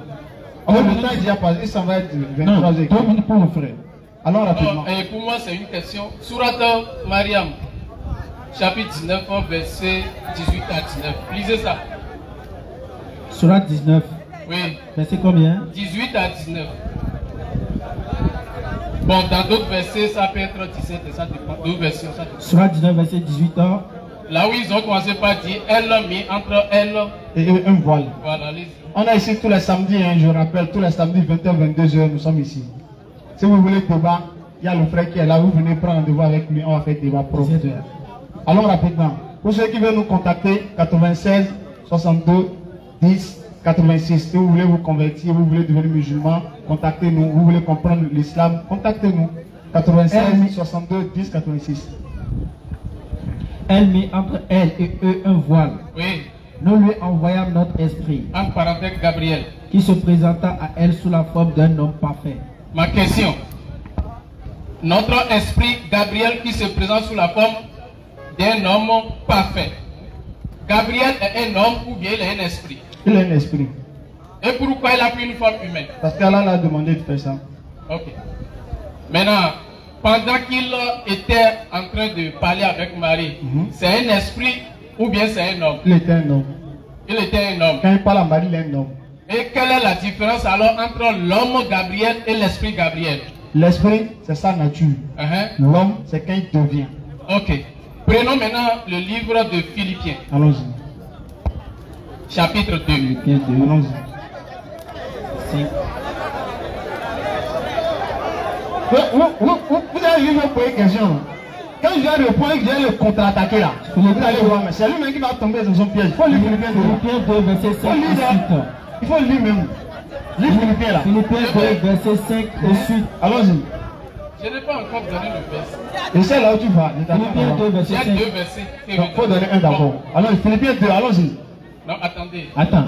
S2: Le temps est déjà passé. Ça va être 23 heures.
S7: 2 minutes pour le frère.
S2: Alors rapidement.
S8: Et pour moi, c'est une question. Surat Mariam, chapitre 19, verset 18 à 19. Lisez ça.
S7: Surat 19.
S8: Oui.
S7: Verset combien?
S8: 18 à 19. Bon, dans d'autres versets, ça peut être 17 et ça dépend. D'autres versions, ça dépend.
S7: Surat 19, verset 18 ans.
S8: Là où ils ont commencé par dire, elle l'a mis entre elle
S2: et un voile.
S8: Voilà, allez-y.
S2: On a ici tous les samedis, je rappelle, tous les samedis 20h, 22h, nous sommes ici. Si vous voulez débat, il y a le frère qui est là, vous venez prendre un débat avec lui, on va faire débat propre. Allons rapidement. Pour ceux qui veulent nous contacter, 96 62 10 86. Si vous voulez vous convertir, vous voulez devenir musulman, contactez-nous. Vous voulez comprendre l'islam, contactez-nous. 96 62 10 86.
S7: Elle mit entre elle et eux un voile.
S8: Oui.
S7: Nous lui envoyâmes notre esprit.
S8: En parenthèse, Gabriel.
S7: Qui se présenta à elle sous la forme d'un homme parfait.
S8: Ma question. Notre esprit, Gabriel, qui se présente sous la forme d'un homme parfait. Gabriel est un homme ou bien il est un esprit?
S2: Il est un esprit.
S8: Et pourquoi il a pris une forme humaine?
S2: Parce qu'Allah l'a demandé de faire ça.
S8: Ok. Maintenant, pendant qu'il était en train de parler avec Marie, c'est un esprit ou bien c'est un homme?
S2: Il était un homme.
S8: Il était un homme.
S2: Quand il parle à Marie, il est un homme.
S8: Et quelle est la différence alors entre l'homme Gabriel et l'esprit Gabriel?
S2: L'esprit, c'est sa nature. L'homme, c'est quand il devient.
S8: Ok. Prenons maintenant le livre de Philippiens.
S2: Allons-y.
S8: Chapitre 2.
S2: Allons-y. Vous allez lui poser une question. Quand je viens répondre, je viens le contre-attaquer là. Vous allez voir, mais c'est lui-même qui va tomber dans son piège. Il faut lire Philippiens 2, verset 5 et 8. Il faut lire même. Lire Philippiens là.
S7: Philippiens 2, verset 5 et 8.
S2: Allons-y.
S8: Je n'ai pas encore donné le verset.
S2: Je sais là où tu vas.
S7: Philippiens 2, verset 5.
S8: Il y a deux versets.
S2: Il faut donner un d'abord. Alors, Philippiens 2, allons-y.
S8: Non, attendez.
S7: Attends.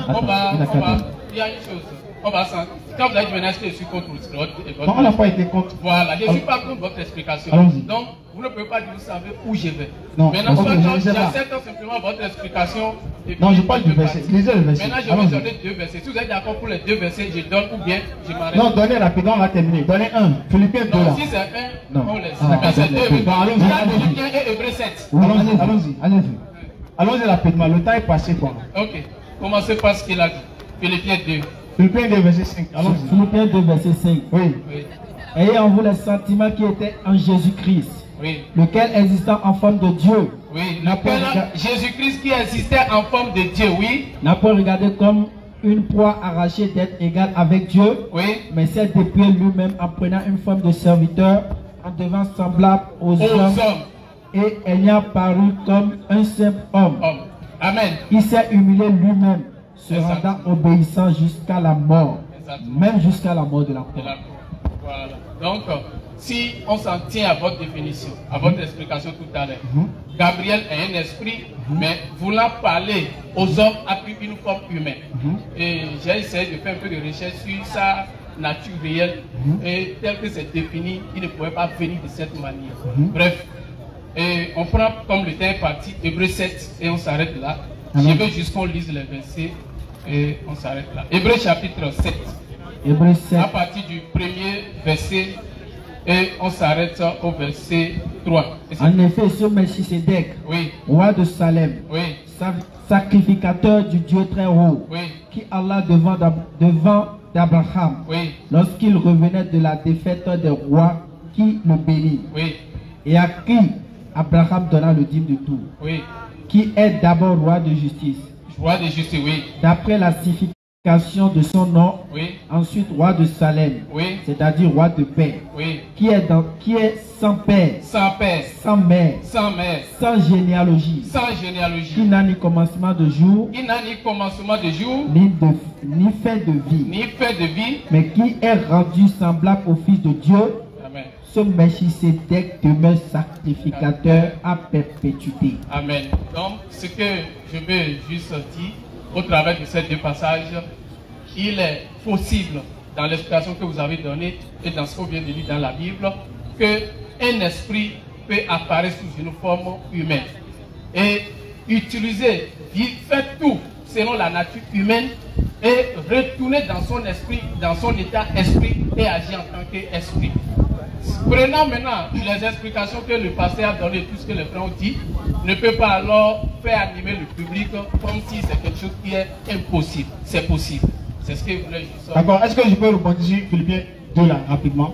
S8: Il y a une chose. On va sentir. Quand vous avez dit maintenant, est-ce que je suis contre votre...
S2: Non, on n'a pas été contre.
S8: Voilà, je ne suis pas contre votre explication. Donc, vous ne pouvez pas dire, vous savez où je vais.
S2: Non,
S8: maintenant, j'accepte simplement votre explication.
S2: Non, je parle du verset. Lisez le verset.
S8: Maintenant, je vais donner deux versets. Si vous êtes d'accord pour les deux versets, je donne ou bien je m'arrête.
S2: Non, donnez rapidement, on va terminer. Donnez un. Philippiens 2 là.
S8: Non, si c'est un, on laisse. Mais c'est deux. Philippiens et Hébreux 7.
S2: Allons-y. Allons-y rapidement. Le temps est passé quoi.
S8: Ok. Commencez par ce qu'il a dit. Philippiens 2.
S2: Philippiens 2, verset 5. Allons-y.
S7: Philippiens 2, verset 5.
S2: Oui.
S7: Ayez en vous les sentiments qui étaient en Jésus-Christ.
S8: Oui.
S7: Lequel existant en forme de Dieu.
S8: Oui. Jésus-Christ qui existait en forme de Dieu, oui.
S7: N'a pas regardé comme une proie arrachée d'être égal avec Dieu.
S8: Oui.
S7: Mais s'est dépouillé lui-même en prenant une forme de serviteur, en devenant semblable aux hommes. Et ayant paru comme un simple homme.
S8: Amen.
S7: Il s'est humilié lui-même, se rendant obéissant jusqu'à la mort. Même jusqu'à la mort de la croix.
S8: Voilà. Donc, si on s'en tient à votre définition, à votre explication tout à l'heure, Gabriel est un esprit, mais voulant parler aux hommes a pris une forme humaine. Et j'ai essayé de faire un peu de recherche sur sa nature réelle. Et tel que c'est défini, il ne pouvait pas venir de cette manière. Bref. Et on prend comme le temps est parti, Hébreux 7, et on s'arrête là. Je veux juste qu'on lise les versets et on s'arrête là. Hébreux chapitre 7.
S7: Hébreux 7.
S8: À partir du premier verset et on s'arrête au verset 3.
S7: En effet, ce Melchisedec, roi de Salem, sacrificateur du Dieu très haut, qui alla devant d'Abraham, lorsqu'il revenait de la défaite des rois, qui le bénit, et à qui Abraham donna le dîme de tout.
S8: Oui.
S7: Qui est d'abord roi de justice.
S8: Roi de justice, oui.
S7: D'après la signification de son nom.
S8: Oui.
S7: Ensuite, roi de Salem.
S8: Oui.
S7: C'est-à-dire roi de paix.
S8: Oui.
S7: Qui est sans père.
S8: Sans père.
S7: Sans mère.
S8: Sans mère.
S7: Sans généalogie.
S8: Sans généalogie.
S7: Qui n'a ni commencement de jour.
S8: Qui n'a ni commencement de jour.
S7: Ni fin de vie.
S8: Ni fin de vie.
S7: Mais qui est rendu semblable au Fils de Dieu.
S8: Amen.
S7: Ce Melchisédek demeure sacrificateur à perpétuité.
S8: Amen. Donc, ce que je veux juste dire au travers de ces deux passages, il est possible, dans l'explication que vous avez donnée et dans ce qu'on vient de lire dans la Bible, qu'un esprit peut apparaître sous une forme humaine et utiliser, faire tout selon la nature humaine et retourner dans son esprit, dans son état esprit et agir en tant qu'esprit. Prenons maintenant les explications que le pasteur a données, tout ce que les frères ont dit, ne peut pas alors faire animer le public comme si c'est quelque chose qui est impossible. C'est possible. C'est ce que vous voulez juste.
S2: D'accord. Est-ce que je peux répondre sur Philippiens 2 là, rapidement?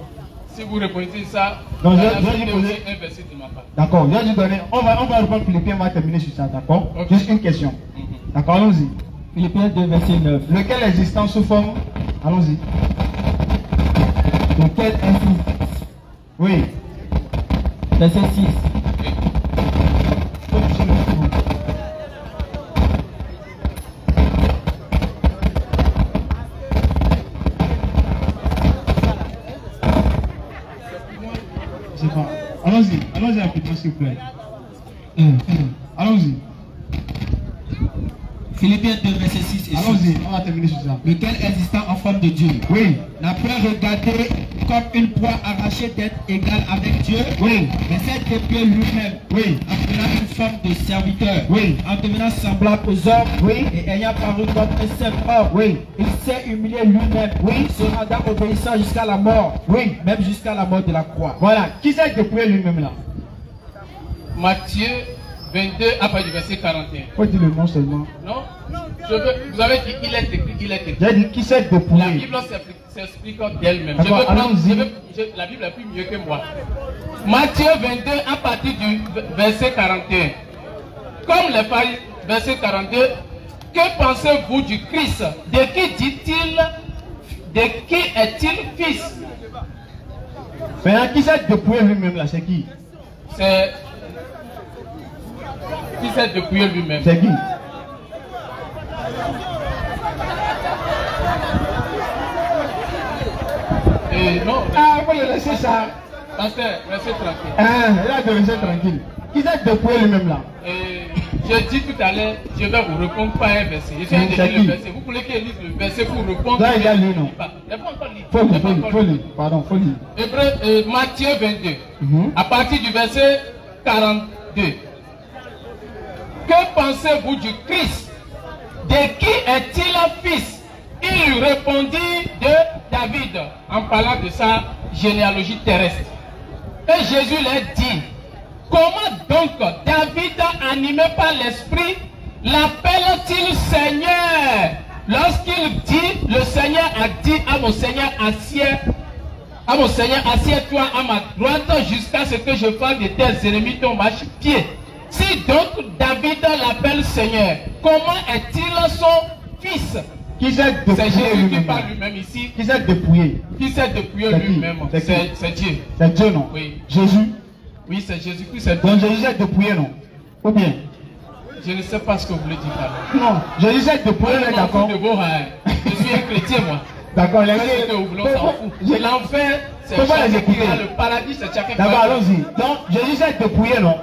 S8: Si vous répondez ça,
S2: donc,
S8: je vais
S2: poser
S8: un verset de ma part.
S2: D'accord. Je vais juste donner. On va répondre Philippiens, on va terminer sur ça, d'accord? Okay. Juste une question. D'accord, allons-y.
S7: Philippiens 2, verset 9.
S2: Lequel existant sous forme? Allons-y.
S7: Lequel insiste?
S2: Oui.
S7: Verset 6.
S2: Allons-y rapidement, s'il vous plaît. Allons-y.
S3: Philippiens 2, verset 6 et 7.
S2: Allons-y, on va terminer sur ça.
S3: Lequel existant en forme de Dieu,
S2: oui,
S3: n'a pas regardé comme une proie arrachée d'être égal avec Dieu,
S2: oui,
S3: mais s'est déplié lui-même,
S2: oui,
S3: en prenant une forme de serviteur,
S2: oui,
S3: en devenant semblable aux hommes,
S2: oui,
S3: et ayant paru comme un simple homme,
S2: oui,
S3: il s'est humilié lui-même,
S2: oui,
S3: se rendant obéissant jusqu'à la mort,
S2: oui,
S3: même jusqu'à la mort de la croix.
S2: Voilà, qui s'est dépouillé lui-même là?
S8: Matthieu 22, après du verset 41.
S2: Faut dire le nom seulement.
S8: Non, vous avez dit il est écrit, il est écrit.
S2: J'ai dit qui s'est dépouillé.
S8: La Bible s'explique d'elle-même. La Bible est plus mieux que moi. Matthieu 22, à partir du verset 41. Comme les pharisés, verset 42, que pensez-vous du Christ? De qui dit-il? De qui est-il fils?
S2: Maintenant, qui s'est dépouillé lui-même là? C'est qui?
S8: C'est qui s'est dépouillé lui-même.
S2: C'est qui?
S8: Non.
S2: Ah, il faut le laisser ça.
S8: Pasteur, restez tranquille.
S2: Ah, là, de rester tranquille. Qui s'est dépouillé lui-même là?
S8: J'ai dit tout à l'heure, je vais vous répondre par un verset. Je suis en train de lire le verset. Vous voulez qu'il lise le verset pour répondre?
S2: Là, il a lu, non?
S8: Il n'a pas encore lu.
S2: Faut lire. Pardon, faut lire.
S8: Matthieu 22, à partir du verset 42. Que pensez-vous du Christ? De qui est-il fils? Il lui répondit de David, en parlant de sa généalogie terrestre. Et Jésus leur dit, comment donc David, animé par l'Esprit, l'appelle-t-il Seigneur? Lorsqu'il dit, le Seigneur a dit à mon Seigneur, assieds-toi à ma droite jusqu'à ce que je fasse de tes ennemis ton marche-pied. Si donc David l'appelle Seigneur, comment est-il son fils?
S2: Qui s'est dépouillé?
S8: C'est Jésus qui parle lui-même ici.
S2: Qui s'est dépouillé?
S8: Qui s'est dépouillé lui-même? C'est Dieu.
S2: C'est Dieu, non?
S8: Oui.
S2: Jésus?
S8: Oui, c'est Jésus-Christ.
S2: Donc Jésus s'est dépouillé, non? Ou bien?
S8: Je ne sais pas ce que vous voulez dire par là.
S2: Non, Jésus s'est dépouillé, d'accord?
S8: Je suis un chrétien, moi.
S2: D'accord, les
S8: ce que vous voulez, on s'en fout. L'enfer, c'est chacun qui a le paradis, c'est chacun qui a.
S2: D'accord, allons-y. Donc Jésus s'est dépouillé, non?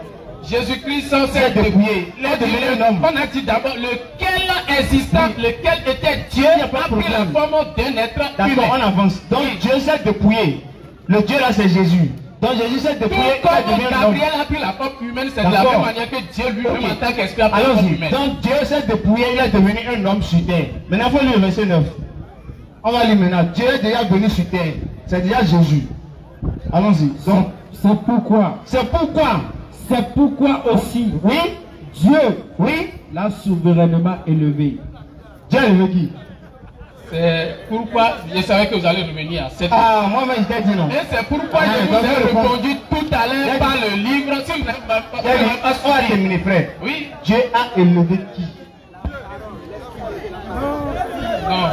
S8: Jésus-Christ s'est dépouillé. On a dit d'abord lequel existant, lequel était Dieu, a pris la forme d'un être humain.
S2: D'accord, on avance. Donc Dieu s'est dépouillé. Le Dieu là c'est Jésus. Donc Jésus s'est dépouillé.
S8: Tout comme Gabriel a pris la forme humaine, c'est de la même manière que Dieu lui-même en tant qu'esprit a pris la forme humaine.
S2: Donc Dieu s'est dépouillé, il est devenu un homme sur terre. Maintenant il faut lire le verset 9. On va lire maintenant. Dieu est déjà venu sur terre. C'est déjà Jésus. Allons-y. Donc
S7: c'est pourquoi.
S2: C'est pourquoi
S7: aussi,
S2: oui,
S7: Dieu,
S2: oui,
S7: l'a souverainement élevé.
S2: Dieu a élevé qui?
S8: C'est pourquoi je savais que vous allez revenir à cette.
S2: Ah, moi-même, je t'ai dit non.
S8: Et c'est pourquoi je vous ai répondu tout à l'heure par le livre. Si vous n'avez pas
S2: terminé, frère.
S8: Oui.
S2: Dieu a élevé qui?
S8: Non.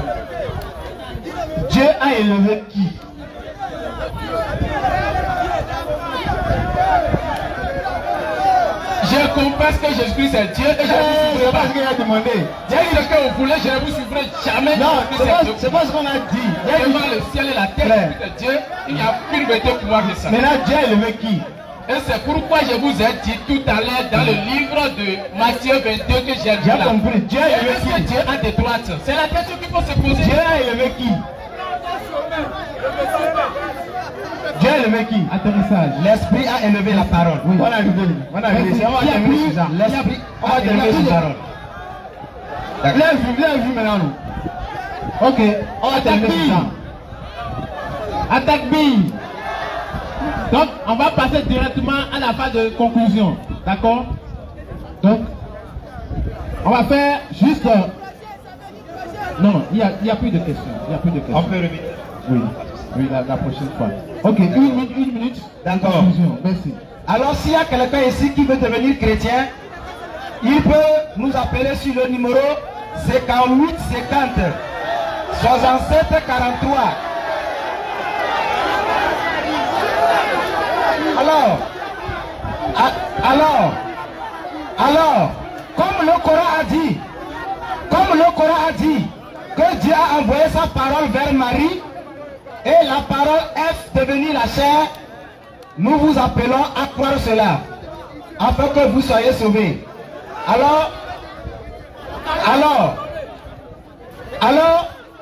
S2: Dieu a élevé qui?
S8: Je comprends que Jésus-Christ est Dieu et je ne vous suivrai pas.
S2: C'est pas ce qu'il a demandé.
S8: Dieu dit ce que vous voulez, je ne vous suivrai jamais.
S2: Non, c'est pas ce qu'on a dit.
S8: Devant le ciel et la terre, Dieu, il n'y a plus de pouvoir que ça.
S2: Maintenant, Dieu a élevé qui?
S8: Et c'est pourquoi je vous ai dit tout à l'heure dans le livre de Matthieu 22 que j'ai lu là.
S2: Compris. Dieu a élevé qui?
S8: Dieu a des droites. C'est la question qu'il faut se poser.
S2: Dieu a élevé qui? Dieu a élevé qui?
S7: Atterrissage.
S2: L'esprit a élevé la parole. Oui. On a arrivé. On va terminer sur ça. L'esprit a élevé la parole. Lève-vous maintenant. Nous. Ok. On va terminer sur ça.
S7: Attaque B. Donc, on va passer directement à la phase de conclusion. D'accord? Donc, on va faire juste. Non, il n'y a plus de questions. Il n'y a plus de questions.
S2: On peut revenir.
S7: Oui, oui, la prochaine fois. Ok, une minute.
S2: D'accord.
S7: Merci.
S2: Alors, s'il y a quelqu'un ici qui veut devenir chrétien, il peut nous appeler sur le numéro 58 50 67 43. Alors, comme le Coran a dit que Dieu a envoyé sa parole vers Marie et la parole est devenue la chair, nous vous appelons à croire cela, afin que vous soyez sauvés. Alors,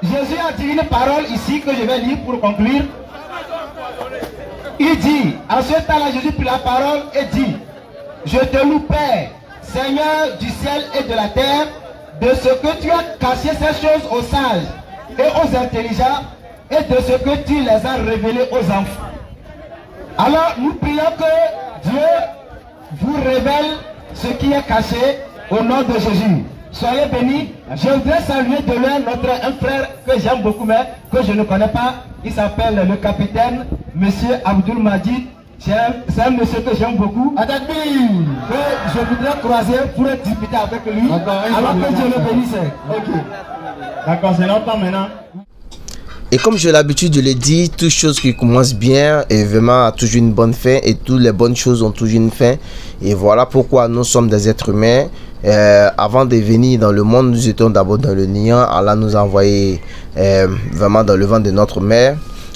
S2: Jésus a dit une parole ici que je vais lire pour conclure. Il dit, à ce temps-là, Jésus prit la parole et dit, je te loue, Père, Seigneur du ciel et de la terre, de ce que tu as caché ces choses aux sages et aux intelligents, et de ce que tu les as révélées aux enfants. Alors, nous prions que Dieu vous révèle ce qui est caché au nom de Jésus. Soyez bénis. Je voudrais saluer de loin un frère que j'aime beaucoup, mais que je ne connais pas. Il s'appelle le capitaine, monsieur Abdul Majid. C'est un monsieur que j'aime beaucoup. Que je voudrais croiser pour discuter avec lui. Alors que Dieu le bénisse. Ok. D'accord, c'est longtemps maintenant.
S9: Et comme j'ai l'habitude de le dire, toute chose qui commence bien et vraiment a toujours une bonne fin, et toutes les bonnes choses ont toujours une fin. Et voilà pourquoi nous sommes des êtres humains. Avant de venir dans le monde, nous étions d'abord dans le néant. Allah nous a envoyé vraiment dans le ventre de notre mère.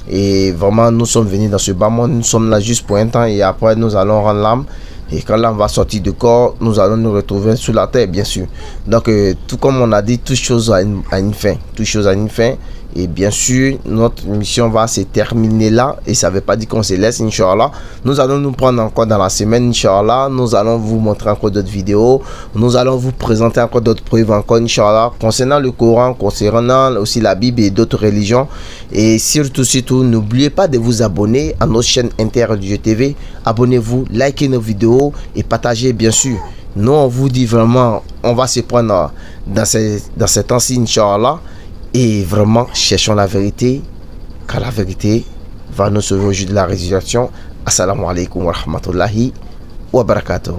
S9: Et vraiment nous sommes venus dans ce bas monde. Nous sommes là juste pour un temps et après nous allons rendre l'âme. Et quand l'âme va sortir du corps, nous allons nous retrouver sur la terre, bien sûr. Donc tout comme on a dit, toute chose a une fin. Toute chose a une fin. Et bien sûr, notre mission va se terminer là. Et ça ne veut pas dire qu'on se laisse, Inch'Allah. Nous allons nous prendre encore dans la semaine, Inch'Allah. Nous allons vous montrer encore d'autres vidéos. Nous allons vous présenter encore d'autres preuves encore, Inch'Allah. Concernant le Coran, concernant aussi la Bible et d'autres religions. Et surtout, n'oubliez pas de vous abonner à notre chaîne Inter-Religieux TV. Abonnez-vous, likez nos vidéos et partagez, bien sûr. Nous, on vous dit vraiment, on va se prendre dans ces temps-ci, Inch'Allah. Et vraiment, cherchons la vérité, car la vérité va nous sauver au jour de la résurrection. Assalamu alaikum wa rahmatullahi wa barakatuh.